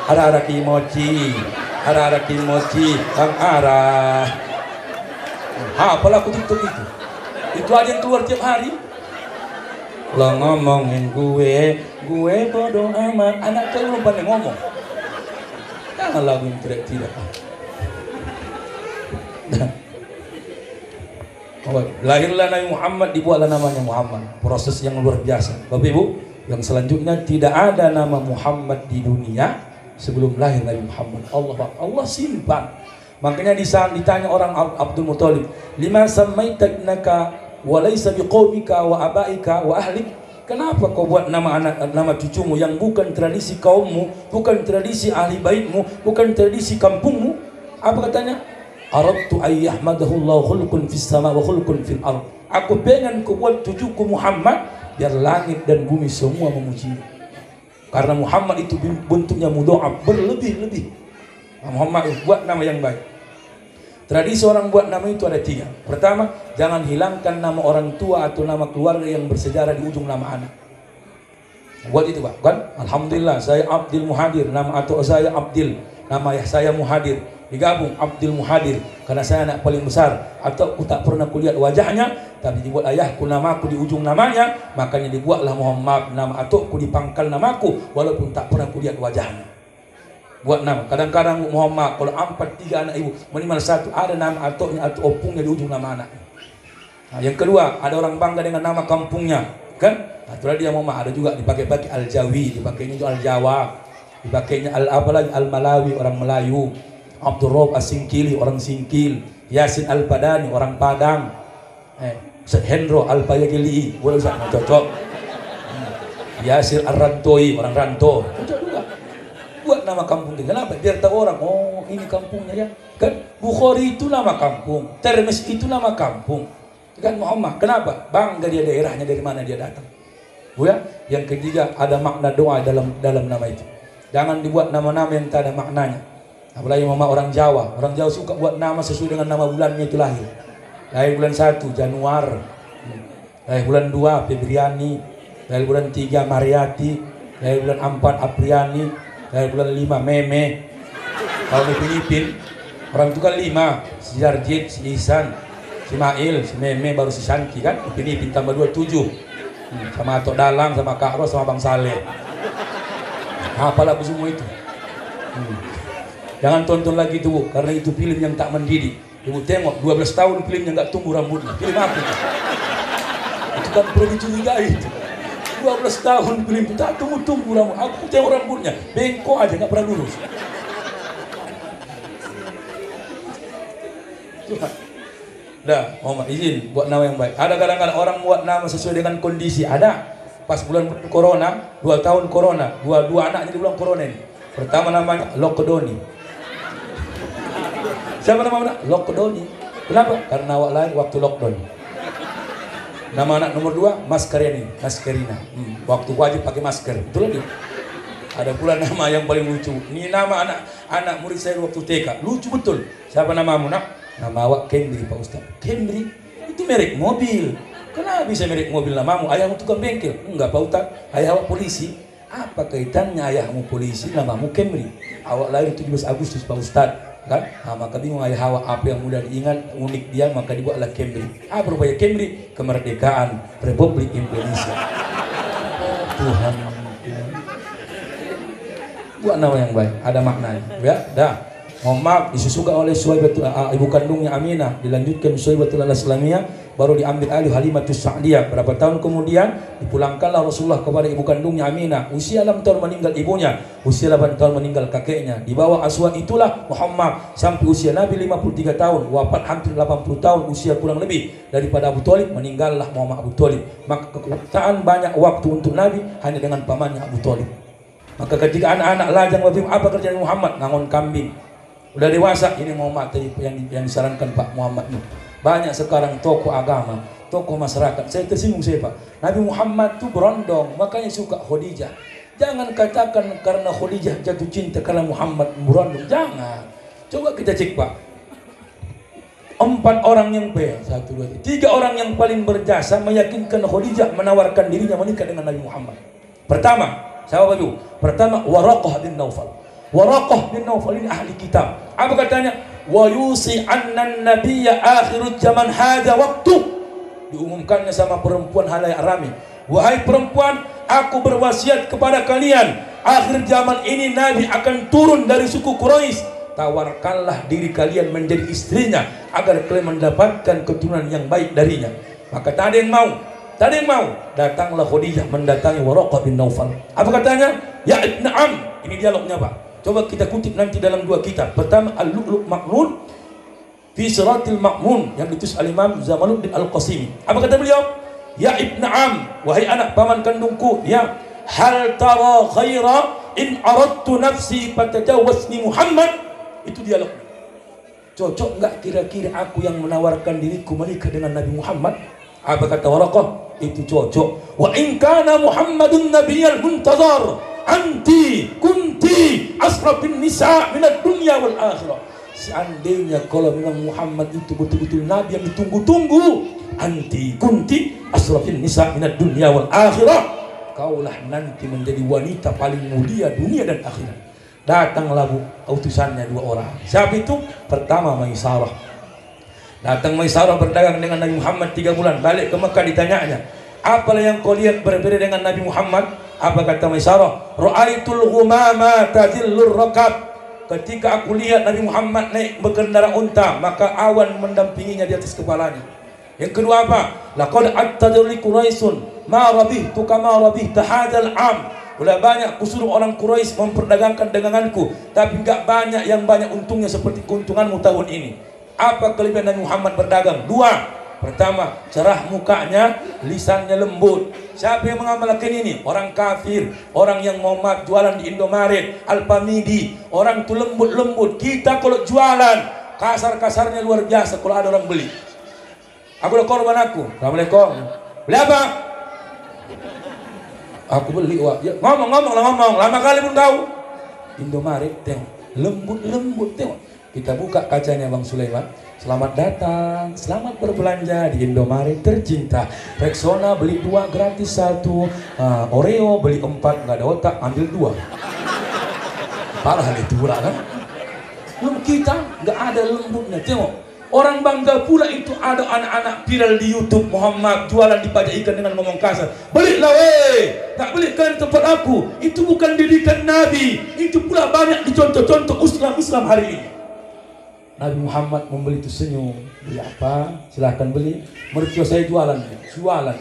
ara kimochi, Bang Ara. Apa lagu TikTok itu? Itu aja yang keluar tiap hari. Lo ngomongin gue bodoh amat, anak kau belum pandai ngomong. Jangan lagu yang tidak. Lahirlah Nabi Muhammad, dibuatlah namanya Muhammad. Proses yang luar biasa. Bapak Ibu, yang selanjutnya tidak ada nama Muhammad di dunia sebelum lahir Nabi Muhammad. Allah simpan. Makanya ditanya orang Abdul Muthalib, lima samaitaknaka wa laysa biqaumika wa abaika wa ahlik. Kenapa kau buat nama cucumu yang bukan tradisi kaummu, bukan tradisi ahli baitmu, bukan tradisi kampungmu? Apa katanya? Aradtu ayyahmadahullahu khulqun fis sama wa khulqun fil ard. Aku pengen kau buat cucuku Muhammad biar langit dan bumi semua memuji. Karena Muhammad itu bentuknya mudha'af, berlebih-lebih. Muhammad buat nama yang baik. Tradisi orang buat nama itu ada 3. Pertama, jangan hilangkan nama orang tua atau nama keluarga yang bersejarah di ujung nama anak. Buat itu Pak, kan? Alhamdulillah saya Abdul Muhadir, nama atau saya Abdil, nama saya Muhadir. Digabung Abdul Muhadir karena saya anak paling besar, atau aku tak pernah kulihat wajahnya tapi dibuat ayahku namaku di ujung namanya, makanya dibuatlah Muhammad, nama atukku di pangkal namaku walaupun tak pernah kulihat wajahnya. Buat nama, kadang-kadang Muhammad kalau 4-3 anak ibu minimal 1 ada nama atuknya atau opungnya di ujung nama anak. Nah, yang kedua, ada orang bangga dengan nama kampungnya, kan? Nah, itulah dia Muhammad. Ada juga dipakai Al-Jawi, dipakainya juga Al-Jawa, dipakainya Al-Malawi, orang Melayu. Abdul Rauf As-Singkili, orang Singkil. Yasin Al-Padani, orang Padang. Hendro Al-Payagili, boleh sangat cocok. Yasir Ar-Rantoi, orang Ranto, cocok juga. Buat nama kampung dia. Kenapa? Biar tahu orang, oh ini kampungnya ya. Kan Bukhari itu nama kampung, Termes itu nama kampung. Kan Muhammad, kenapa? Bangga dia daerahnya, dari mana dia datang. Bu ya. Yang ketiga, ada makna doa dalam nama itu. Jangan dibuat nama-nama yang tak ada maknanya. Apalagi mama orang Jawa. Orang Jawa suka buat nama sesuai dengan nama bulannya itu lahir. Lahir bulan 1 Januari, lahir bulan 2 Febriani, lahir bulan 3 Mariati, lahir bulan 4 Apriani, lahir bulan 5 Meme. Kalau di Filipin orang itu kan 5, si Jarjit, si Ihsan, si Mail, si Meme, baru si Shanti kan. Di Filipin tambah 2 7. Sama Atok Dalang, sama Kak Ros, sama Bang Saleh. Apalah semua itu. Jangan tonton lagi itu Bu, karena itu film yang tak mendidik. Ibu tengok 12 tahun filmnya nggak tumbuh rambutnya. Film apa itu? Itu kan perlu dicurigai itu. 12 tahun film itu tak tumbuh rambut. Aku tengok rambutnya, bengkok aja nggak pernah lurus. Dah, Muhammad izin buat nama yang baik. Ada kadang-kadang orang buat nama sesuai dengan kondisi. Ada. Pas bulan corona, 2 tahun corona, dua anaknya di bulan corona ini. Pertama namanya Lokodoni. Siapa nama anak? Lokodoni. Kenapa? Karena awak lahir waktu lockdown. Nama anak nomor 2 Maskerina. Waktu wajib pakai masker. Itu lagi. Ada pula nama yang paling lucu. Ini nama anak murid saya waktu TK. Lucu betul. Siapa namamu nak? Nama awak Camry Pak Ustaz. Camry? Itu merek mobil. Kenapa bisa merek mobil namamu? Ayahmu tukang bengkel? Enggak Pak Ustaz. Ayah awak polisi. Apa kaitannya ayahmu polisi, namamu Camry? Awak lahir 17 Agustus Pak Ustaz. Kan? Maka bingung ayah awak apa yang mudah diingat, unik dia, maka dibuatlah Camry. Apa rupanya Camry? Kemerdekaan Republik Indonesia. Tuhan. Buat nama yang baik, ada maknanya. Ya, dah. Mohon maaf, disusukan oleh Suwaibatul ibu kandungnya Aminah, dilanjutkan Suwaibatul al-Islamiyah, baru diambil alih Halimatus Sa'diyah. Berapa tahun kemudian dipulangkanlah Rasulullah kepada ibu kandungnya Aminah. Usia 6 tahun meninggal ibunya, usia 8 tahun meninggal kakeknya. Di bawah asuhan itulah Muhammad sampai usia Nabi 53 tahun, wafat hampir 80 tahun, usia kurang lebih daripada Abu Thalib, meninggallah Muhammad Abu Thalib. Maka kekuasaan banyak waktu untuk Nabi hanya dengan pamannya Abu Thalib. Maka ketika anak-anak lajang berfirman, apa kerjaan Muhammad? Ngangon kambing. Udah dewasa, ini Muhammad tadi yang disarankan Pak Muhammad ini. Banyak sekarang tokoh agama, tokoh masyarakat. Saya tersinggung saya Pak. Nabi Muhammad itu berondong, makanya suka Khadijah. Jangan katakan karena Khadijah jatuh cinta karena Muhammad berondong. Jangan. Coba kita cek Pak. 4 orang yang 1, 2, 3 orang yang paling berjasa meyakinkan Khadijah menawarkan dirinya menikah dengan Nabi Muhammad. Pertama, siapa dulu? Pertama, Waraqah bin Naufal. Waraqah bin Naufal ini ahli kitab. Apa katanya? Wa yusi anna nabiyya akhirul zaman hadza waktu. Diumumkannya sama perempuan halayak ramai. Wahai perempuan, aku berwasiat kepada kalian, akhir zaman ini Nabi akan turun dari suku Quraisy. Tawarkanlah diri kalian menjadi istrinya agar kalian mendapatkan keturunan yang baik darinya. Maka tak ada yang mau. Tak ada yang mau. Datanglah Khadijah mendatangi Waraqah bin Naufal. Apa katanya? Ya Ibn Am. Ini dialognya Pak. Coba kita kutip nanti dalam 2 kitab. Pertama Al-Lu'lu' Maknun fi Siratil Ma'mun yang ditulis Al-Imam Zamaluddin Al-Qasimi. Apa kata beliau? Ya Ibn Am, wahai anak paman kandungku, ya, hal tara khaira in aradtu nafsi fatajawwazni Muhammad. Itu dialognya. Cocok enggak kira-kira aku yang menawarkan diriku menikah dengan Nabi Muhammad? Apa kata Waraqah? Itu cocok. Wa in kana Muhammadun nabiyyal muntazar anti kunti asrafin nisa minad dunya wal akhirah. Seandainya kalau memang Muhammad itu betul-betul nabi yang ditunggu-tunggu, anti kunti asrafin nisa minad dunya wal akhirah, kaulah nanti menjadi wanita paling mulia dunia dan akhirat. Datanglah utusannya 2 orang. Siapa itu? Pertama Maisarah. Datang Maisarah berdagang dengan Nabi Muhammad 3 bulan. Balik ke Mekah, ditanyanya, apalah yang kau lihat berbeda dengan Nabi Muhammad? Apa kata Maisarah? Ra'aitul ghumama tazillur rakab. Ketika aku lihat Nabi Muhammad naik berkendara unta, maka awan mendampinginya di atas kepalanya. Yang kedua apa? Laqad attadri Quraisyun ma rabihtu kama rabihta hadzal am. Udah banyak kusuruh orang Quraisy memperdagangkan daganganku, tapi enggak banyak yang banyak untungnya seperti keuntunganmu tahun ini. Apa kelebihan Nabi Muhammad berdagang? 2. Pertama, cerah mukanya, lisannya lembut. Siapa yang mengamalkan ini? Orang kafir, orang yang mau jualan di Indomaret, Alfamidi. Orang itu lembut-lembut. Kita kalau jualan, kasar-kasarnya luar biasa kalau ada orang beli. Aku udah korban aku. Assalamualaikum. Beli apa? Aku beli, wah. Ya, ngomong. Lama kali pun tahu. Indomaret, tengok. Lembut-lembut, tengok. Kita buka kacanya Bang Sulaiman. Selamat datang, selamat berbelanja di Indomaret tercinta. Rexona beli 2 gratis 1. Oreo beli 4, nggak ada otak, ambil 2. Parah itu murah kan? Kita nggak ada lembutnya. Tengok, orang bangga pula itu ada anak-anak viral di YouTube Muhammad jualan di pajak ikan dengan ngomong kasar. Belilah weh, tak belikan tempat aku. Itu bukan didikan Nabi. Itu pula banyak dicontoh-contoh Islam hari ini. Nabi Muhammad membeli itu senyum. Beli apa? Silahkan beli. Mertua saya jualan.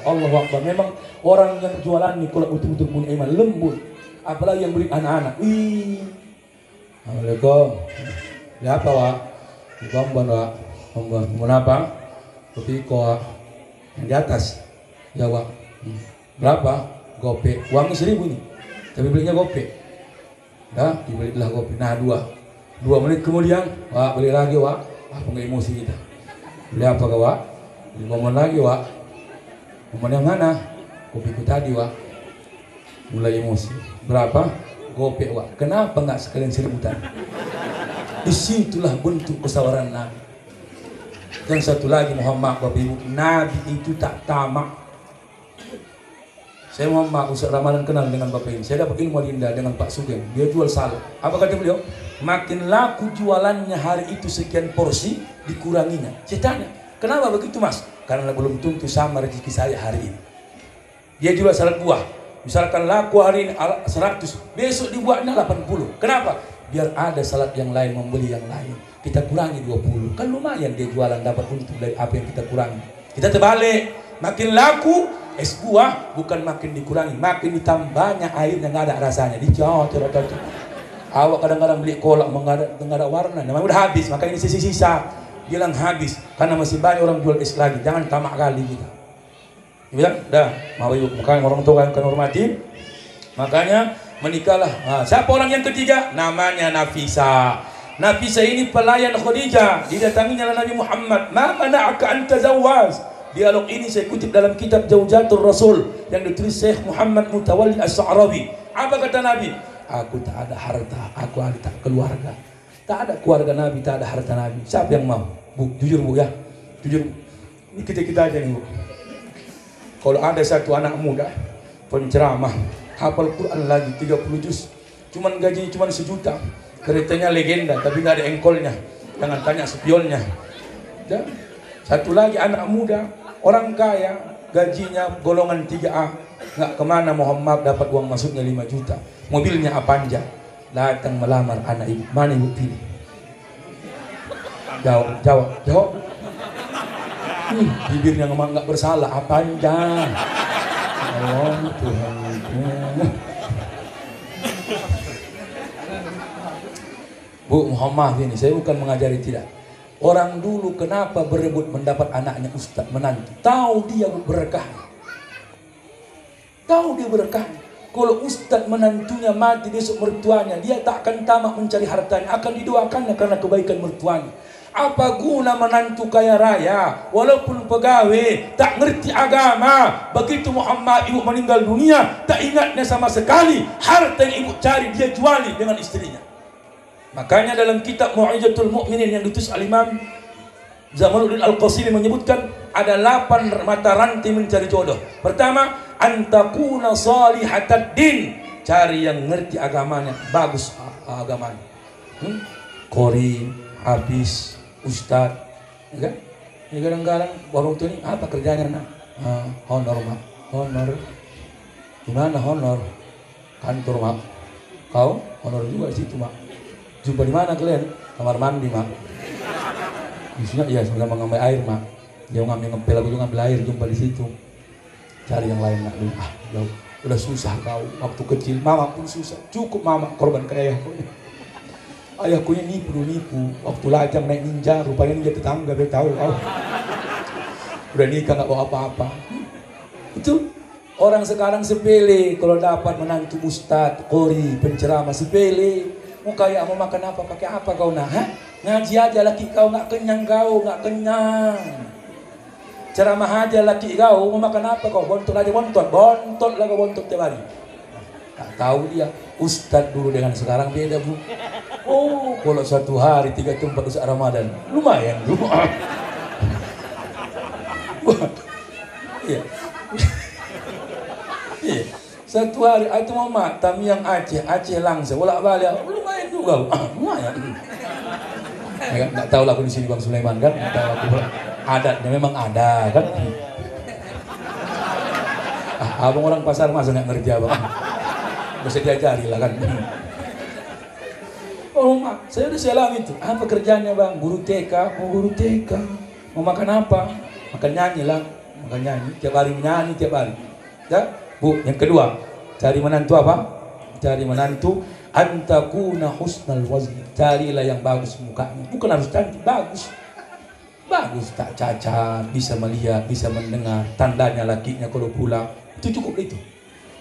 Allahu Akbar. Memang orang yang jualan ini kalau betul-betul punya iman, lembut. Apalagi yang beli anak-anak. Assalamualaikum. Beli apa Wak? Di Bambang Wak. Mau apa? Kopi Wak. Yang di atas. Ya Wak. Berapa? Gope. Uangnya 1000 nih. Tapi belinya gope. Dah, dibelilah kopi. Nah, 2 menit kemudian, Wak beli lagi, Wak. Apa nggak emosi kita? Beli apa kau, Wak? 5 menit lagi, Wak. Momen yang mana? Kopiku tadi, Wak. Mulai emosi. Berapa? Gopek, Wak. Kenapa nggak sekalian 1.000 tadi? Disitulah bentuk kesabaran Nabi. Yang satu lagi, Muhammad, Bapak Ibu, Nabi itu tak tamak. Saya Muhammad Ustaz Ramadan kenal dengan Bapak ini. Saya dapat ilmu adinda dengan Pak Sugeng. Dia jual salad. Apa kata beliau? Makin laku jualannya hari itu sekian porsi, dikuranginya. Saya tanya, kenapa begitu Mas? Karena belum tentu sama rezeki saya hari ini. Dia jual salad buah. Misalkan laku hari ini 100, besok dibuatnya 80. Kenapa? Biar ada salad yang lain membeli yang lain. Kita kurangi 20. Kan lumayan dia jualan dapat untung dari apa yang kita kurangi. Kita terbalik. Makin laku es buah bukan makin dikurangi, makin ditambahnya airnya nggak ada rasanya. Dicocok. Awak kadang-kadang beli kolak nggak ada warna, namanya udah habis, makanya ini sisa-sisa. Bilang habis karena masih banyak orang jual es lagi. Jangan tamak kali kita. Dia bilang, dah, mau yuk, makanya orang tua kan hormati. Makanya menikahlah. Nah, siapa orang yang ketiga? Namanya Nafisa. Nafisa ini pelayan Khadijah. Didatanginya oleh Nabi Muhammad. Ma mana'aka an tazawwaz. Dialog ini saya kutip dalam kitab Jauzatul Rasul yang ditulis Syekh Muhammad Mutawalli As-Sa'rawi. Apa kata Nabi? Aku tak ada harta, aku ada tak keluarga. Tak ada keluarga Nabi, tak ada harta Nabi. Siapa yang mau? Bu, jujur Bu ya. Jujur. Ini kita aja nih Bu. Kalau ada satu anak muda penceramah, hafal Quran lagi 30 juz, cuman gajinya cuman 1 juta. Keretanya legenda tapi nggak ada engkolnya. Jangan tanya spionnya. Dan satu lagi anak muda, orang kaya, gajinya golongan 3A, nggak kemana Muhammad dapat uang masuknya 5 juta, mobilnya Avanza, datang melamar anak ibu. Mana ibu pilih? Jawab. Bibirnya ngomong nggak bersalah, Avanza. Oh Tuhan. Bu Muhammad ini, saya bukan mengajari tidak. Orang dulu kenapa berebut mendapat anaknya ustaz menantu? Tahu dia berkah. Tahu dia berkah. Kalau ustaz menantunya mati besok mertuanya, dia tak akan tamak mencari hartanya, akan didoakannya karena kebaikan mertuanya. Apa guna menantu kaya raya, walaupun pegawai, tak ngerti agama. Begitu Muhammad ibu meninggal dunia, tak ingatnya sama sekali. Harta yang ibu cari dia juali dengan istrinya. Makanya dalam kitab Mu'izatul Mu'minin yang ditulis al-Imam Zamaluddin Al-Qasimi menyebutkan ada 8 mata rantai mencari jodoh. Pertama, antakuna salihatad din, cari yang ngerti agamanya, bagus agamanya. Qori, habis, ustad, ya kan? Ini kadang-kadang warung tuh ini apa kerjanya nak? Honor mak, honor. Gimana honor? Kantor mak. Kau honor juga di situ mak. Jumpa di mana kalian? Kamar mandi mak. Isinya ya sama ngambil air mak. Dia ngambil ngepel, aku juga ngambil air. Jumpa di situ. Cari yang lain mak dulu. Jauh. Udah susah kau. Waktu kecil mama pun susah. Cukup mama korban ke ayahku. Ayahku ini nipu. Waktu lajang naik ninja, rupanya ninja tetangga dia tahu kau. Udah nikah nggak bawa apa-apa. Itu orang sekarang sepele kalau dapat menantu ustad, qori, penceramah sepele. Mau kaya mau makan apa, pakai apa kau nak? Ngaji aja laki kau nggak kenyang nggak kenyang. Ceramah aja laki kau mau makan apa kau? Bontot aja bontot lah kau bontot tiap hari. Tak tahu dia ustad dulu dengan sekarang beda Bu. Oh kalau 1 hari 3 tempat Ustaz Ramadan lumayan dulu. Iya. Iya. 1 hari itu mama Tamiang Aceh langsung bolak-balik lumayan juga lumayan. Nggak tahu lah aku di sini Bang Sulaiman kan, nggak tahu aku adatnya memang ada kan. Abang orang pasar masa nggak ngerti abang, bisa diajari lah kan. Oh mak, saya udah alami itu. Apa kerjanya bang? Guru TK, guru TK. Mau makan apa? Makan nyanyi lah, makan nyanyi. Tiap hari nyanyi tiap hari. Ya. Bu, yang kedua, cari menantu apa? Cari menantu antakuna husnal wazni. Carilah yang bagus mukanya. Bukan harus cantik, bagus. Bagus, tak cacat, bisa melihat, bisa mendengar. Tandanya lakinya kalau pulang, itu cukup itu.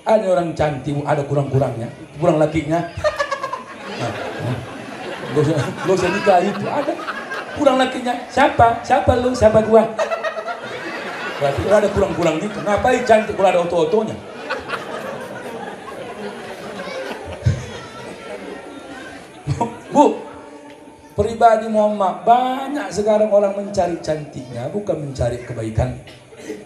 Ada orang cantik, ada kurang-kurangnya. Pulang lakinya, Gak usah nikah itu ada. Kurang lakinya, siapa lu, siapa gua. Berarti kalau ada kurang-kurang gitu, ngapain cantik kalau ada oto-otonya. Bu, pribadi Muhammad, banyak sekarang orang mencari cantiknya, bukan mencari kebaikan.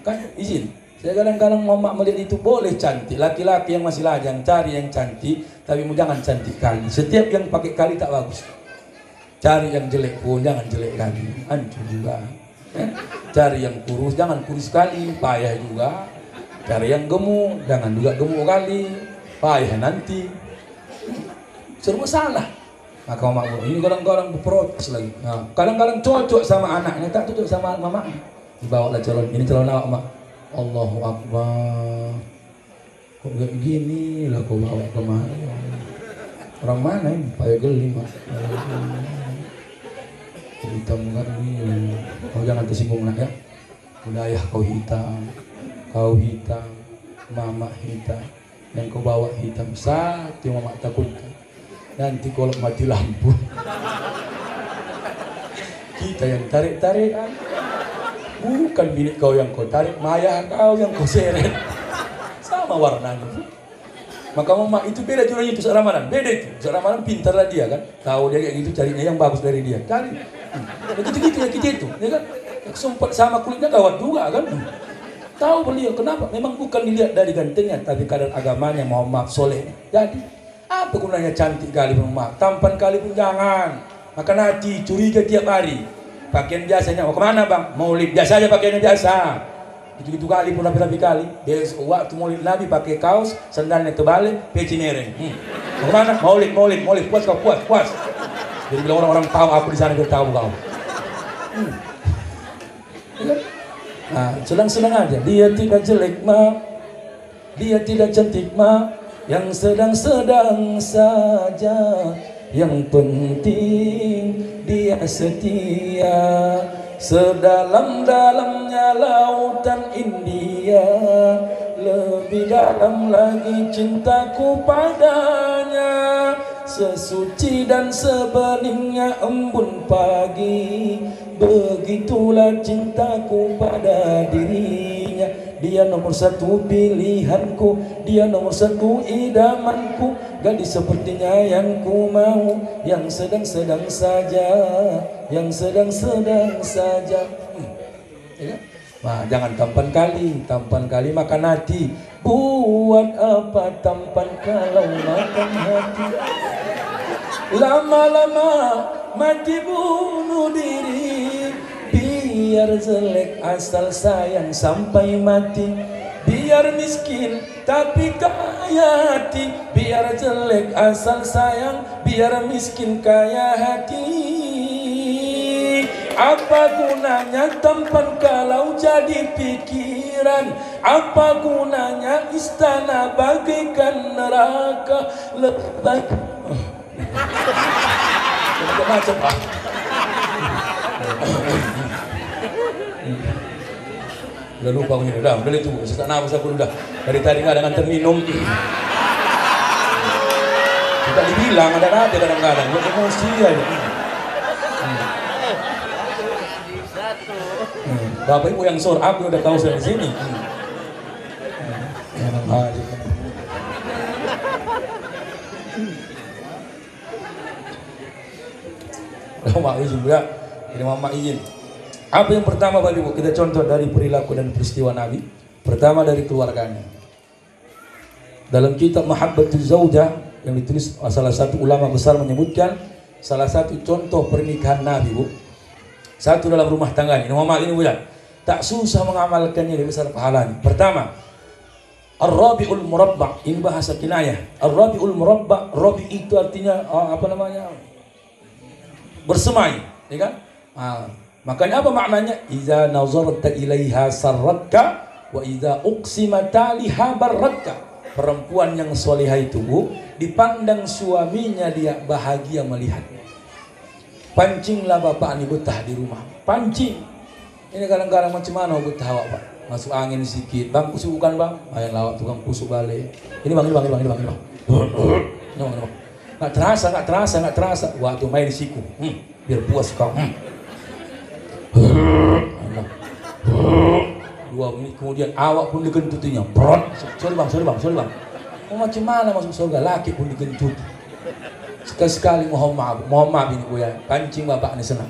Kan izin, saya kadang-kadang Muhammad melihat itu boleh cantik. Laki-laki yang masih lajang cari yang cantik, tapi jangan cantik kali. Setiap yang pakai kali tak bagus. Cari yang jelek pun jangan jelek kali, hancur juga. Cari yang kurus, jangan kurus kali, payah juga. Cari yang gemuk, jangan juga gemuk kali, payah nanti. Serba salah. Maka Muhammad ini kadang-kadang berprotes lagi. Nah, kadang-kadang cocok sama anaknya, tak cocok sama mamanya. Dibawalah calon, ini calon awak mak. Allahu Akbar. Kok gak gini lah kau bawa kemana? Orang mana ini? Payah geli mak. Hitam kan ini. Kau jangan tersinggung nak ya. Udah ayah kau hitam, mama hitam, yang kau bawa hitam. Satu yang mama takutkan. Nanti kalau mati lampu, kita yang tarik-tarikan. Bukan bini kau yang kau tarik, maya kau yang kau seret. Sama warnanya. Maka mama itu beda juranya itu Ramadan, beda itu. Ramadan pintar lah dia kan, tahu dia kayak gitu carinya yang bagus dari dia. Cari, begitu ya kita itu, ya kan? Sumpah sama kulitnya gawat juga kan. Tahu beliau kenapa? Memang bukan dilihat dari gantengnya, tapi kadar agamanya Muhammad soleh. Jadi apa gunanya cantik kali pun mak, tampan kali pun jangan. Maka nanti curiga tiap hari. Pakaian biasanya, mau kemana bang? Maulid biasa aja pakaiannya biasa. Gitu-gitu kali pun rapi-rapi kali. Besok waktu maulid Nabi pakai kaos, sandalnya terbalik, peci mereng. Mau kemana? Maulid. Puas kau, puas. Jadi bila orang-orang tahu aku di sana, dia tahu kau. Nah, senang-senang aja. Dia tidak jelek mak, dia tidak cantik mak, yang sedang-sedang saja. Yang penting dia setia. Sedalam-dalamnya lautan India, lebih dalam lagi cintaku padanya. Sesuci dan sebeningnya embun pagi, begitulah cintaku pada dirinya. Dia nomor satu pilihanku, dia nomor satu idamanku. Gadis sepertinya yang ku mau, yang sedang-sedang saja, yang sedang-sedang saja. Ya? Nah, jangan tampan kali makan hati. Buat apa tampan kalau makan hati? Lama-lama mati bunuh diri. Biar jelek asal sayang sampai mati. Biar miskin tapi kaya hati. Biar jelek asal sayang, biar miskin kaya hati. Apa gunanya tampan kalau jadi pikiran? Apa gunanya istana bagaikan neraka? Lebay. Macam udah lupa ini, udah itu sesak nafas aku udah dari tadi nggak ada nganter minum. Kita dibilang ada kadang-kadang gue emosi aja. Bapak ibu yang sor, aku udah tahu dari sini. Enak aja. Mama izin ya, ini mama izin. Apa yang pertama Bapak Ibu kita contoh dari perilaku dan peristiwa Nabi? Pertama dari keluarganya. Dalam kitab Mahabbatuz Zaujah yang ditulis salah satu ulama besar menyebutkan salah satu contoh pernikahan Nabi Bu. Satu dalam rumah tangga ini. Muhammad ini Bu ya. Tak susah mengamalkannya dari besar pahalanya. Pertama, Ar-Rabi'ul Murabba'. Ini bahasa kinayah. Ar-Rabi'ul Murabba', Rabi' itu artinya apa namanya? Bersemai, ya kan? Makanya apa maknanya? Iza nazarta ilaiha sarratka wa iza uqsimata liha barratka. Perempuan yang solehah itu Bu, dipandang suaminya dia bahagia melihatnya. Pancinglah bapak ini betah di rumah. Pancing. Ini kadang-kadang macam mana betah awak Pak? Masuk angin sedikit. Bang kusuk bukan bang? Ayo lawak tukang kusuk balik. Ini bang. nggak terasa. Waktu main siku, biar puas kau. 2 menit kemudian awak pun digentutinya. Sorry bang. Mau macam mana masuk surga? Laki pun digentut. Sekali mohon maaf ini gue ya. Pancing bapak ini senang.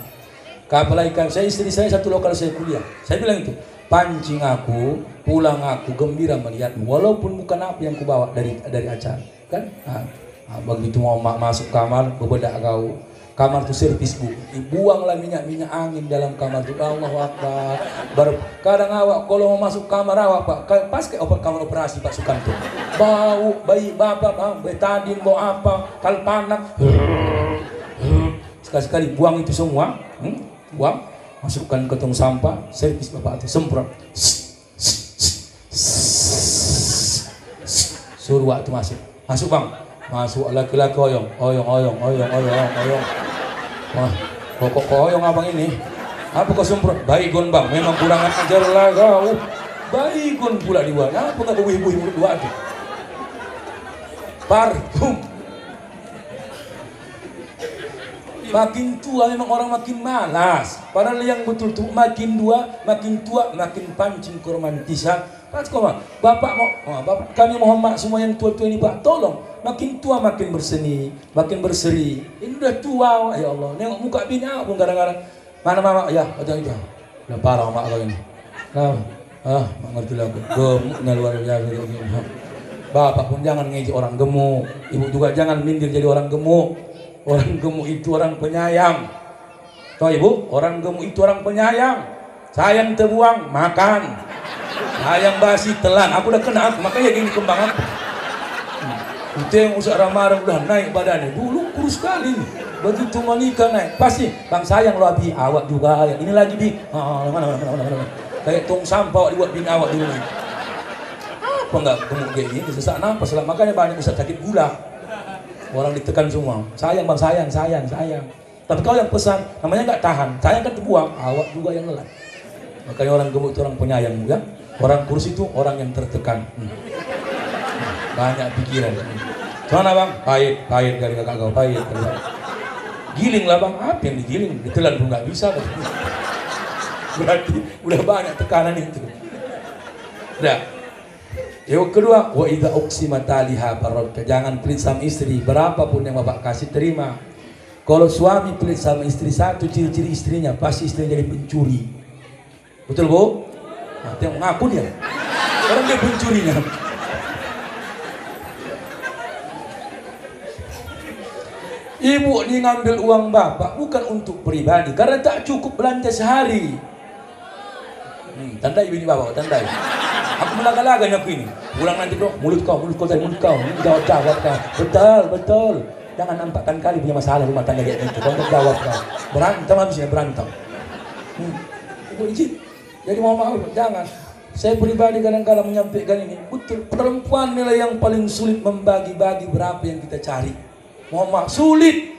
Apalagi kan istri saya satu lokal saya kuliah. Saya bilang itu, pancing aku, pulang aku gembira melihatmu. Walaupun bukan apa yang kubawa dari acara, kan? Begitu mau masuk kamar, bebedak kau. Kamar itu servis bu, buanglah minyak angin dalam kamar itu. Allahu Akbar. Kadang awak kalau mau masuk kamar awak pak, pas ke kamar operasi Pak Sukanto, bau bayi bapak, betadin bau apa, kalpanak. Sekali buang itu semua, buang, masukkan ke tong sampah, servis bapak itu semprot. Suruh waktu masuk bang, masuk laki-laki oyong. Wah, kok oyong abang ini? Apa kau semprot? Baygon bang, memang kurang ajar lah kau. Baygon pula dibuat. Apa nggak buih mulut dua itu? Parfum. Makin tua memang orang makin malas. Padahal yang betul tuh makin tua makin pancing keromantisan. Pas kau bapak kami mohon maaf semua yang tua-tua ini pak, tolong makin tua makin berseri. Ini udah tua ya Allah. Nengok muka bini pun kadang-kadang. Mana mama ya ada itu. Udah parah mak kau ini. Mak ngerti lah aku. Gemuknya luar biasa. Bapak pun jangan ngejek orang gemuk. Ibu juga jangan mindir jadi orang gemuk. Orang gemuk itu orang penyayang. Tahu ibu, orang gemuk itu orang penyayang. Sayang terbuang makan. Sayang basi telan. Aku udah kena makanya gini kembang aku. Itu yang usah ramah udah naik badannya. Dulu kurus sekali. Begitu menikah naik. Pasti bang sayang lo abi awak juga. Ini lagi bi. Kayak tong sampah dibuat bini awak dulu. Apa enggak gemuk kayak gini? Sesak nafas lah. Makanya banyak usah sakit gula. Orang ditekan semua. Sayang bang sayang. Tapi kau yang pesan namanya nggak tahan. Sayang kan terbuang. Awak juga yang lelah. Makanya orang gemuk itu orang penyayang ya. Orang kurus itu orang yang tertekan. Banyak pikiran. Mana bang? Pahit dari kakak kau pahit. Giling lah bang. Apa yang digiling? Ditelan pun nggak bisa. Berarti udah banyak tekanan itu. Udah. Yang kedua, wa idza uqsimata liha baraka. Jangan pelit sama istri, berapapun yang bapak kasih terima. Kalau suami pelit sama istri, satu ciri-ciri istrinya pasti istrinya jadi pencuri. Betul bu? Nah, tengok ngaku dia. Orang dia pencurinya. Ibu ini ngambil uang bapak bukan untuk pribadi karena tak cukup belanja sehari. Tandai bini bapak, tandai. Aku melaga-laganya aku ini. Pulang nanti bro, mulut kau tadi mulut kau. Ini jawab kau. Betul. Jangan nampakkan kali punya masalah rumah tangga kayak gitu. Kau jawab kau. Berantem habisnya berantem. Ibu izin. Jadi mohon maaf, jangan. Saya pribadi kadang-kadang menyampaikan ini. Betul, perempuan nilai yang paling sulit membagi-bagi berapa yang kita cari. Mohon maaf, sulit.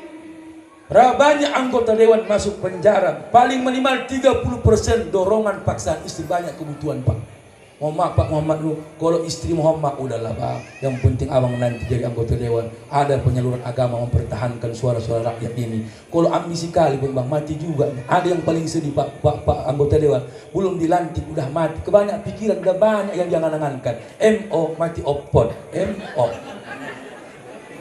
Berapa banyak anggota dewan masuk penjara? Paling minimal 30% dorongan paksaan istri, banyak kebutuhan pak. Mohon maaf Pak Muhammad lu, kalau istri mohon maaf udahlah Pak. Yang penting abang nanti jadi anggota dewan. Ada penyaluran agama mempertahankan suara-suara rakyat ini. Kalau ambisi kali pun bang mati juga. Ada yang paling sedih Pak anggota dewan. Belum dilantik udah mati. Kebanyak pikiran udah banyak yang jangan angankan. MO mati opot. MO.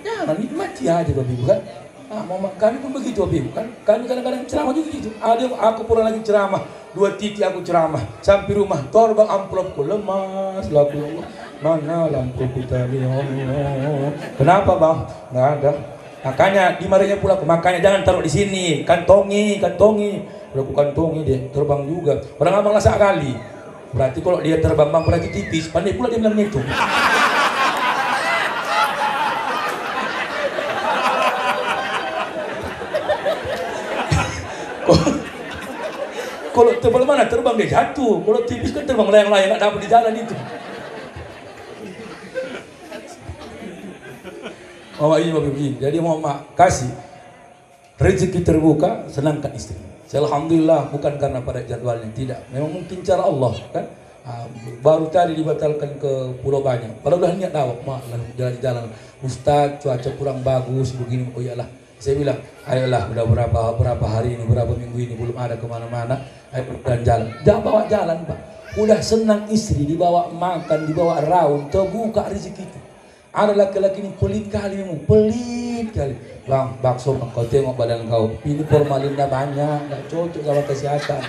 Jangan mati aja Bapak Ibu kan. Mama kami pun begitu Bapak Ibu kan. Kami kadang-kadang ceramah juga gitu. Ada yang aku pulang lagi ceramah. 2 titik aku ceramah sampai rumah torbang amplopku lemas laku mana lampuku tadi Allah. Kenapa bang? Nggak ada. Makanya dimarahinnya pula. Makanya jangan taruh di sini. Kantongi. Udah aku kantongi dia terbang juga. Orang abang lasak kali. Berarti kalau dia terbang bang berarti tipis. Pandai pula dia bilang itu. Kalau tebal mana terbang dia jatuh. Kalau tipis kan terbang layang-layang nggak dapat di jalan itu. Jadi mau mak kasih rezeki terbuka, senangkan istri. Alhamdulillah bukan karena pada jadwalnya tidak. Memang mungkin cara Allah kan. Baru tadi dibatalkan ke Pulau Banyak. Padahal udah niat dawak, jalan-jalan. Ustaz, cuaca kurang bagus begini. Oh iyalah. Saya bilang, ayolah udah berapa hari ini, berapa minggu ini belum ada kemana-mana. Ayo jalan. Jangan bawa jalan, Pak. Udah senang istri dibawa makan, dibawa raun, terbuka rezeki itu. Ada laki-laki ini pelit kali memang, pelit kali. Bang, bakso kau tengok badan kau, ini formalinnya banyak, nggak cocok sama kesehatan.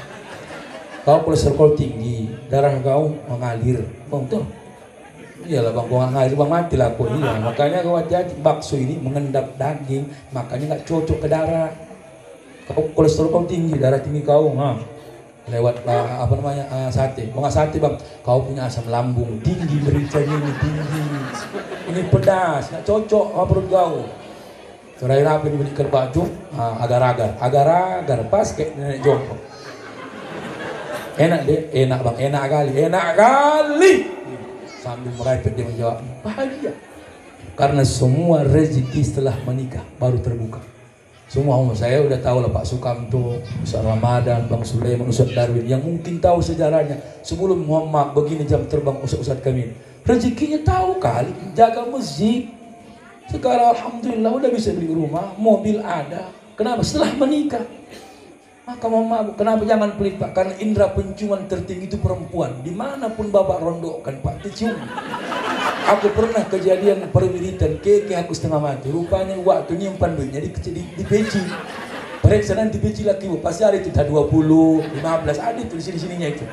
Kau kolesterol tinggi, darah kau mengalir, bang tuh. Iyalah bang, kau ngalir bang mati lah kau. Iya, makanya kau hati-hati, bakso ini mengendap daging, makanya nggak cocok ke darah. Kau kolesterol kau tinggi, darah tinggi kau, lewat apa namanya sate. Mau nggak sate bang, kau punya asam lambung tinggi, mericanya ini tinggi. Ini pedas, nggak cocok sama perut kau. Terakhir apa dibelikan baju, agar-agar, pas kayak nenek jongkok. Enak deh, enak bang, enak kali. Sambil merepet dia menjawab, bahagia. Karena semua rezeki setelah menikah baru terbuka. Semua saya udah tahu lah Pak Sukamto, Ustaz Ramadan, Bang Sulaiman, Ustaz Darwin yang mungkin tahu sejarahnya. Sebelum Muhammad begini jam terbang Ustaz kami, rezekinya tahu kali, jaga masjid. Sekarang alhamdulillah udah bisa beli rumah, mobil ada. Kenapa? Setelah menikah. Maka Muhammad, kenapa jangan pelit Pak? Karena indera penciuman tertinggi itu perempuan. Dimanapun bapak rondokkan Pak, tercium. Aku pernah kejadian perwiritan, keke aku setengah mati. Rupanya waktu nyimpan duitnya di peci. Periksa nanti peci laki pasti ada itu 20, 15 ada itu di sini-sininya itu.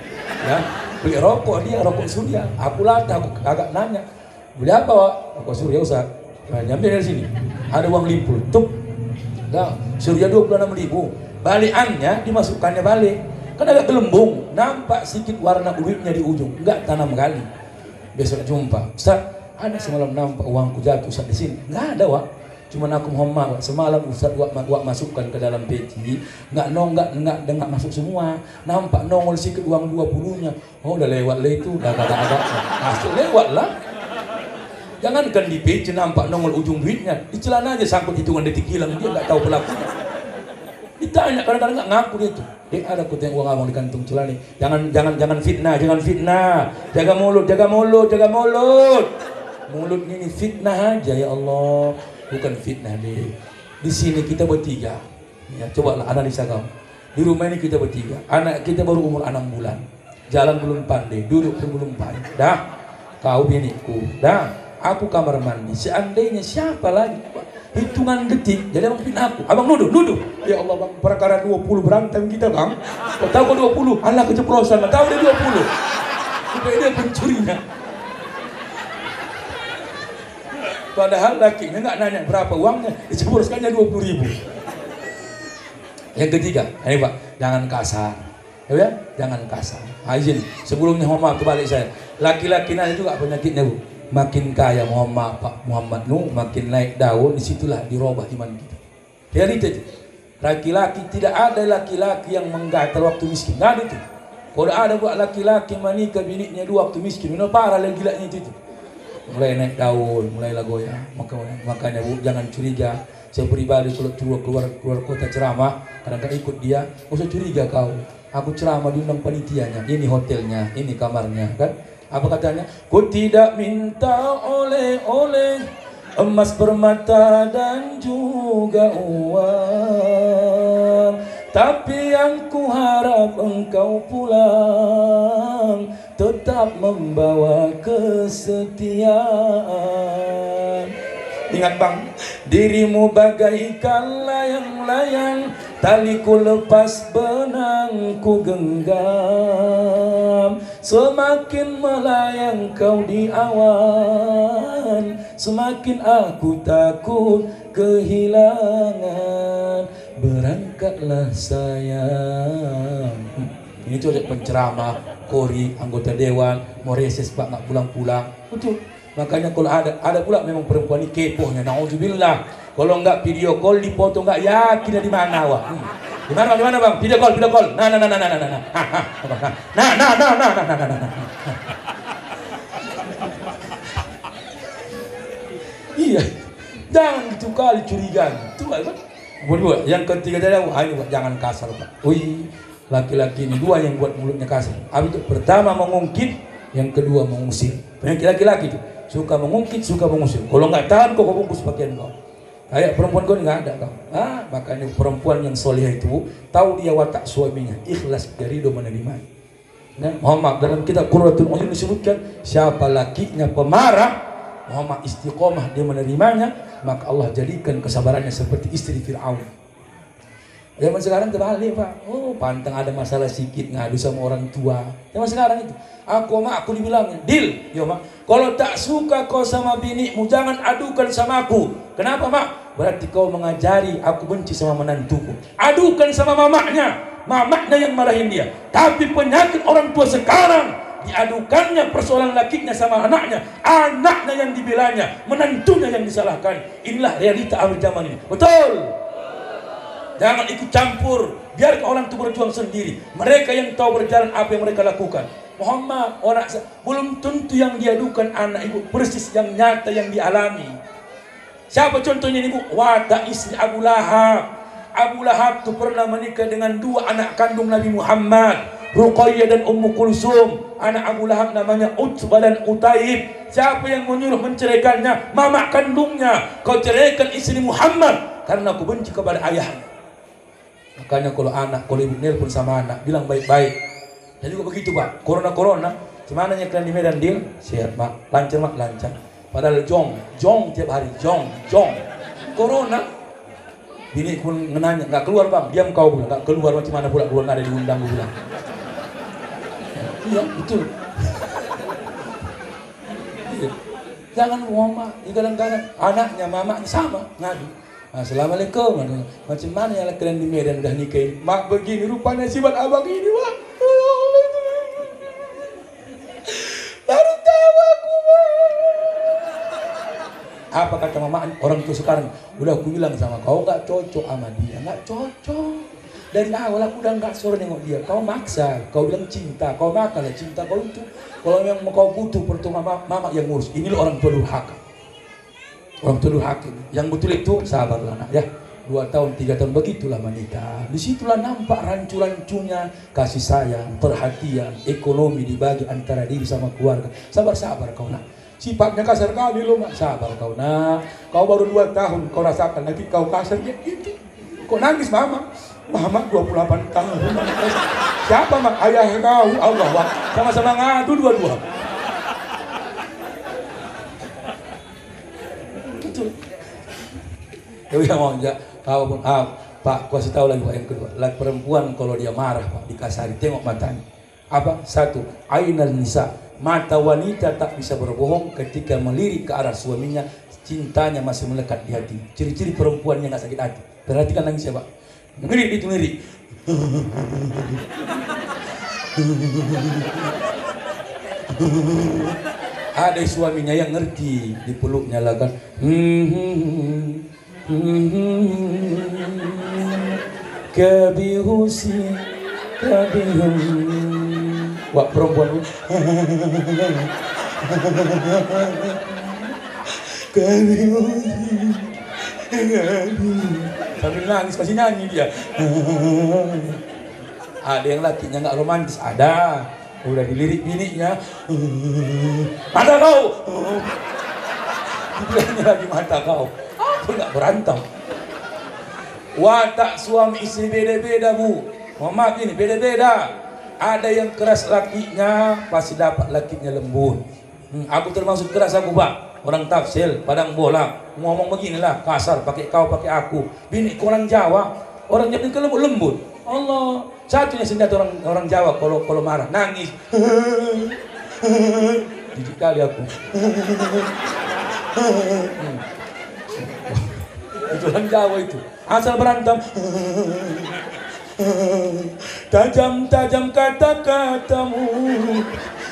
Ya, beli rokok dia, rokok surya. Aku latah, aku agak nanya. Beli apa Pak? Rokok surya Ustaz. Nah, nyampe dari sini. Ada uang limpul. Tuh. Nah, surya 26.000. Balikannya dimasukkannya balik. Kan agak gelembung, nampak sedikit warna duitnya di ujung. Enggak tanam kali. Besok jumpa, Ustaz, ada semalam nampak uangku jatuh Ustaz di sini. Enggak ada, Wak. Cuman aku Muhammad, semalam Ustaz Wak masukkan ke dalam peci, enggak masuk semua. Nampak nongol sedikit uang 20-nya. Oh, udah lewat lah itu, udah agak-agak. Masuk lewat lah. Jangankan di peci nampak nongol ujung duitnya, di celana aja sangkut hitungan detik hilang, dia enggak tahu pelakunya. Ditanya kadang-kadang nggak ngaku dia tuh. Dek ada aku tengok uang abang di kantung celana nih. Jangan fitnah. Jaga mulut. Mulut ini fitnah aja ya Allah. Bukan fitnah deh. Di sini kita bertiga. Ya, cobalah analisa kau. Di rumah ini kita bertiga. Anak kita baru umur 6 bulan. Jalan belum pandai, duduk pun belum pandai. Dah, kau biniku. Dah, aku kamar mandi. Seandainya siapa lagi? Hitungan detik, jadi abang fitnah aku. Abang nuduh. Ya Allah bang, perkara 20 berantem kita bang. Kau tahu kau 20? Allah keceplosan, tahu dia 20. Supaya dia pencurinya. Padahal lakinya nggak nanya berapa uangnya, diceploskannya 20.000. Yang ketiga, ini Pak, jangan kasar. Ya, jangan kasar. Izin, sebelumnya Muhammad kebalik saya. Laki-laki nanya juga penyakitnya Bu. Makin kaya Muhammad Nuh, makin naik daun, disitulah dirubah iman kita. Realita itu. Laki-laki, tidak ada laki-laki yang menggatal waktu miskin. Nggak ada itu. Kalau ada buat laki-laki menikah biniknya dua waktu miskin, ini parah lagi gilanya itu. Mulai naik daun, mulailah goyah. Makanya Bu, jangan curiga. Saya pribadi kalau keluar kota ceramah, kadang-kadang ikut dia, nggak usah curiga kau. Aku ceramah diundang panitianya, ini hotelnya, ini kamarnya, kan? Apa katanya? Ku tidak minta oleh-oleh emas, permata dan juga uang, tapi yang ku harap engkau pulang tetap membawa kesetiaan. Ingat bang, dirimu bagaikan layang-layang, taliku lepas benang ku genggam. Semakin melayang kau di awan, semakin aku takut kehilangan. Berangkatlah sayang. Ini cocok penceramah, kori, anggota dewan, mau reses pak nggak pulang-pulang. Betul. Makanya kalau ada pula memang perempuan ini kepohnya, naudzubillah. Kalau nggak video call dipotong nggak yakin di mana wah. Di mana bang? Video call. Nah. Iya, jangan gitu kali curiga. Itu kan. Yang ketiga tadi, jangan kasar pak. Laki-laki ini dua yang buat mulutnya kasar. Habis itu pertama mengungkit, yang kedua mengusir. Penyakit laki-laki itu suka mengungkit, suka mengusir. Kalau nggak tahan kau bungkus pakaian kau. Kayak perempuan kau nggak ada kau. Makanya perempuan yang soleh itu tahu dia watak suaminya, ikhlas dari do menerima. Nah, Muhammad dalam kitab Qurratul Uyun disebutkan siapa lakinya pemarah, Muhammad istiqomah dia menerimanya, maka Allah jadikan kesabarannya seperti istri Fir'aun. Zaman sekarang terbalik Pak. Pantang ada masalah sedikit ngadu sama orang tua. Zaman sekarang itu aku dibilangnya deal, yo mak, kalau tak suka kau sama binimu jangan adukan sama aku. Kenapa mak? Berarti kau mengajari aku benci sama menantuku. Adukan sama mamaknya yang marahin dia. Tapi penyakit orang tua sekarang, diadukannya persoalan lakinya sama anaknya yang dibelanya, menantunya yang disalahkan. Inilah realita akhir zaman ini. Betul. Jangan ikut campur, biar orang itu berjuang sendiri. Mereka yang tahu berjalan apa yang mereka lakukan. Muhammad, orang belum tentu yang diadukan anak ibu persis yang nyata yang dialami. Siapa contohnya ibu? Wadah istri Abu Lahab. Abu Lahab itu pernah menikah dengan dua anak kandung Nabi Muhammad, Ruqayyah dan Ummu Kulsum. Anak Abu Lahab namanya Utbah dan Utaib. Siapa yang menyuruh menceraikannya? Mama kandungnya. Kau ceraikan istri Muhammad karena aku benci kepada ayahnya. Makanya kalau ibu nelpon sama anak, bilang baik-baik. Dan juga begitu Pak, corona, gimana nya kalian di Medan deal? Sehat Mak, lancar Mak, lancar. Padahal jong tiap hari, jong. Corona, bini pun ngenanya, nggak keluar Bang, diam kau bilang, nggak keluar macam mana pula, nggak ada diundang gue bilang. Iya, betul. Jangan Muhammad, kadang-kadang anaknya, mamanya sama, ngadu. Assalamualaikum. Macam mana yang kalian di Medan udah nikahin? Mak begini rupanya sifat abang ini Mak. Baru tahu aku Mak. Apa kata mama orang tua sekarang? Udah aku bilang sama kau nggak cocok sama dia, nggak cocok. Dari awal aku udah nggak suruh nengok dia. Kau maksa, kau bilang cinta, kau makanlah cinta kau itu. Kalau yang kau butuh pertama mama yang ngurus. Ini loh orang tua durhaka. Orang tua durhaka. Yang betul itu sabarlah nak ya. 2 tahun 3 tahun begitulah menikah. Disitulah nampak rancu-rancunya kasih sayang, perhatian, ekonomi dibagi antara diri sama keluarga. Sabar kau nak. Sifatnya kasar kali lo mak. Sabar kau nak. Kau baru 2 tahun kau rasakan nanti kau kasar gitu. Kau nangis mama. Mama 28 tahun. Siapa mak? Ayah kau. Allah wah. Sama-sama ngadu dua-dua. Betul. Ya mau enggak. Kau pun Pak, kasih tahu lagi Pak yang kedua. Laki perempuan kalau dia marah Pak dikasari, tengok matanya. Apa? 1, ainal nisa. Mata wanita tak bisa berbohong ketika melirik ke arah suaminya, cintanya masih melekat di hati. Ciri-ciri perempuan yang nggak sakit hati. Perhatikan nangisnya Pak. Ngelirik itu ngelirik. Ada suaminya yang ngerti, dipeluknya lah kan. Kabihusi kabihum. Wah perempuan sambil nangis masih nyanyi dia. Ada yang lakinya nggak romantis, ada udah dilirik bininya, mata kau, dibilangnya lagi mata kau, aku nggak berantem. Watak suami istri beda-beda Bu. Mohon maaf ini beda-beda. Ada yang keras lakinya pasti dapat lakinya lembut. Aku termasuk keras aku Pak. Orang tafsir padang bola ngomong beginilah kasar, pakai kau pakai aku. Bini orang Jawa, orang Jawa itu lembut. Allah, satunya senjata orang Jawa kalau marah nangis. Jijik kali aku. Itu orang Jawa itu. Asal berantem. Tajam-tajam kata-katamu,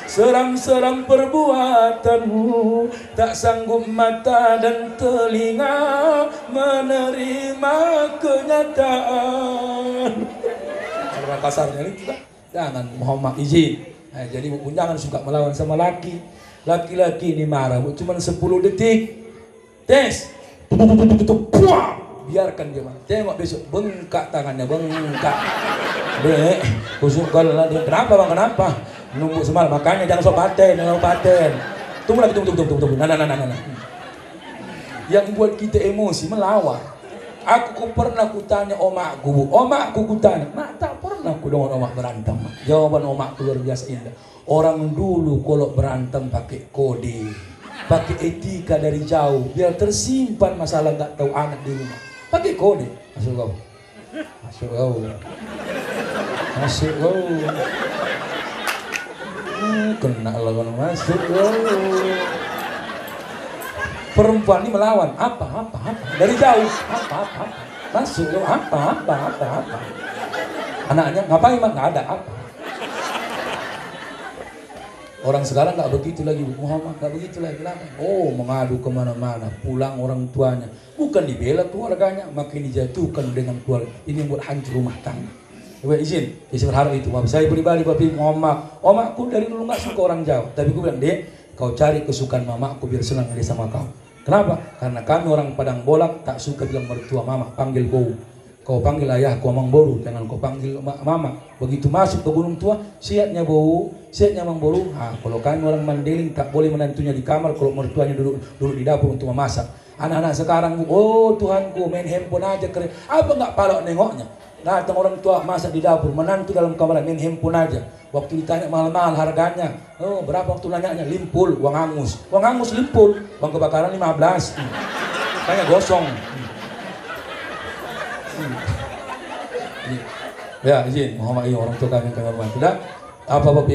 seram-seram perbuatanmu, tak sanggup mata dan telinga menerima kenyataan. Karena kasarnya itu jangan Muhammad izin. Nah, jadi jangan suka melawan sama laki. Laki-laki ini marah cuma 10 detik. Tes. Biarkan dia marah. Tengok besok bengkak tangannya, bengkak. Dek, kusuk lah dia. Kenapa bang? Kenapa? Nunggu semalam, makanya jangan sok paten, jangan sok paten. Tunggu lagi, tunggu. Nah. Yang buat kita emosi melawan. Aku pernah kutanya omakku, kutanya, nak tak pernah ku dengan omak berantem. Jawaban omakku luar biasa indah. Orang dulu kalau berantem pakai kode, pakai etika dari jauh, biar tersimpan masalah nggak tahu anak di rumah. Pakai kode, masuk kau. Kena lawan masuk kau. Perempuan ini melawan apa dari jauh apa masuk apa anaknya ngapain mak nggak ada apa. Orang sekarang nggak begitu lagi Muhammad, nggak begitu lagi. Oh mengadu kemana-mana, pulang orang tuanya bukan dibela keluarganya, makin dijatuhkan dengan keluarga. Ini yang buat hancur rumah tangga. Coba izin, saya berharap itu. Saya pribadi babi omakku dari dulu nggak suka orang jauh, tapi gue bilang dek, kau cari kesukaan mamaku biar senang dia sama kau. Kenapa? Karena kami orang Padang Bolak tak suka bilang mertua mama, panggil bau. Kau panggil ayah, kau Mang Boru, jangan kau panggil mama. Begitu masuk ke gunung tua, siatnya bau, siatnya Mang Boru. Kalau kami orang Mandailing tak boleh menantunya di kamar, kalau mertuanya duduk di dapur untuk memasak. Anak-anak sekarang, oh Tuhanku, main handphone aja keren. Apa nggak palok nengoknya? Datang orang tua masak di dapur, menantu dalam kamar main handphone aja. Waktu ditanya mahal-mahal harganya, oh berapa waktu nanyanya? Limpul, uang angus limpul, uang kebakaran 15, tanya gosong. Ya izin Muhammad orang tua kami yang kami hormati. Tidak apa-apa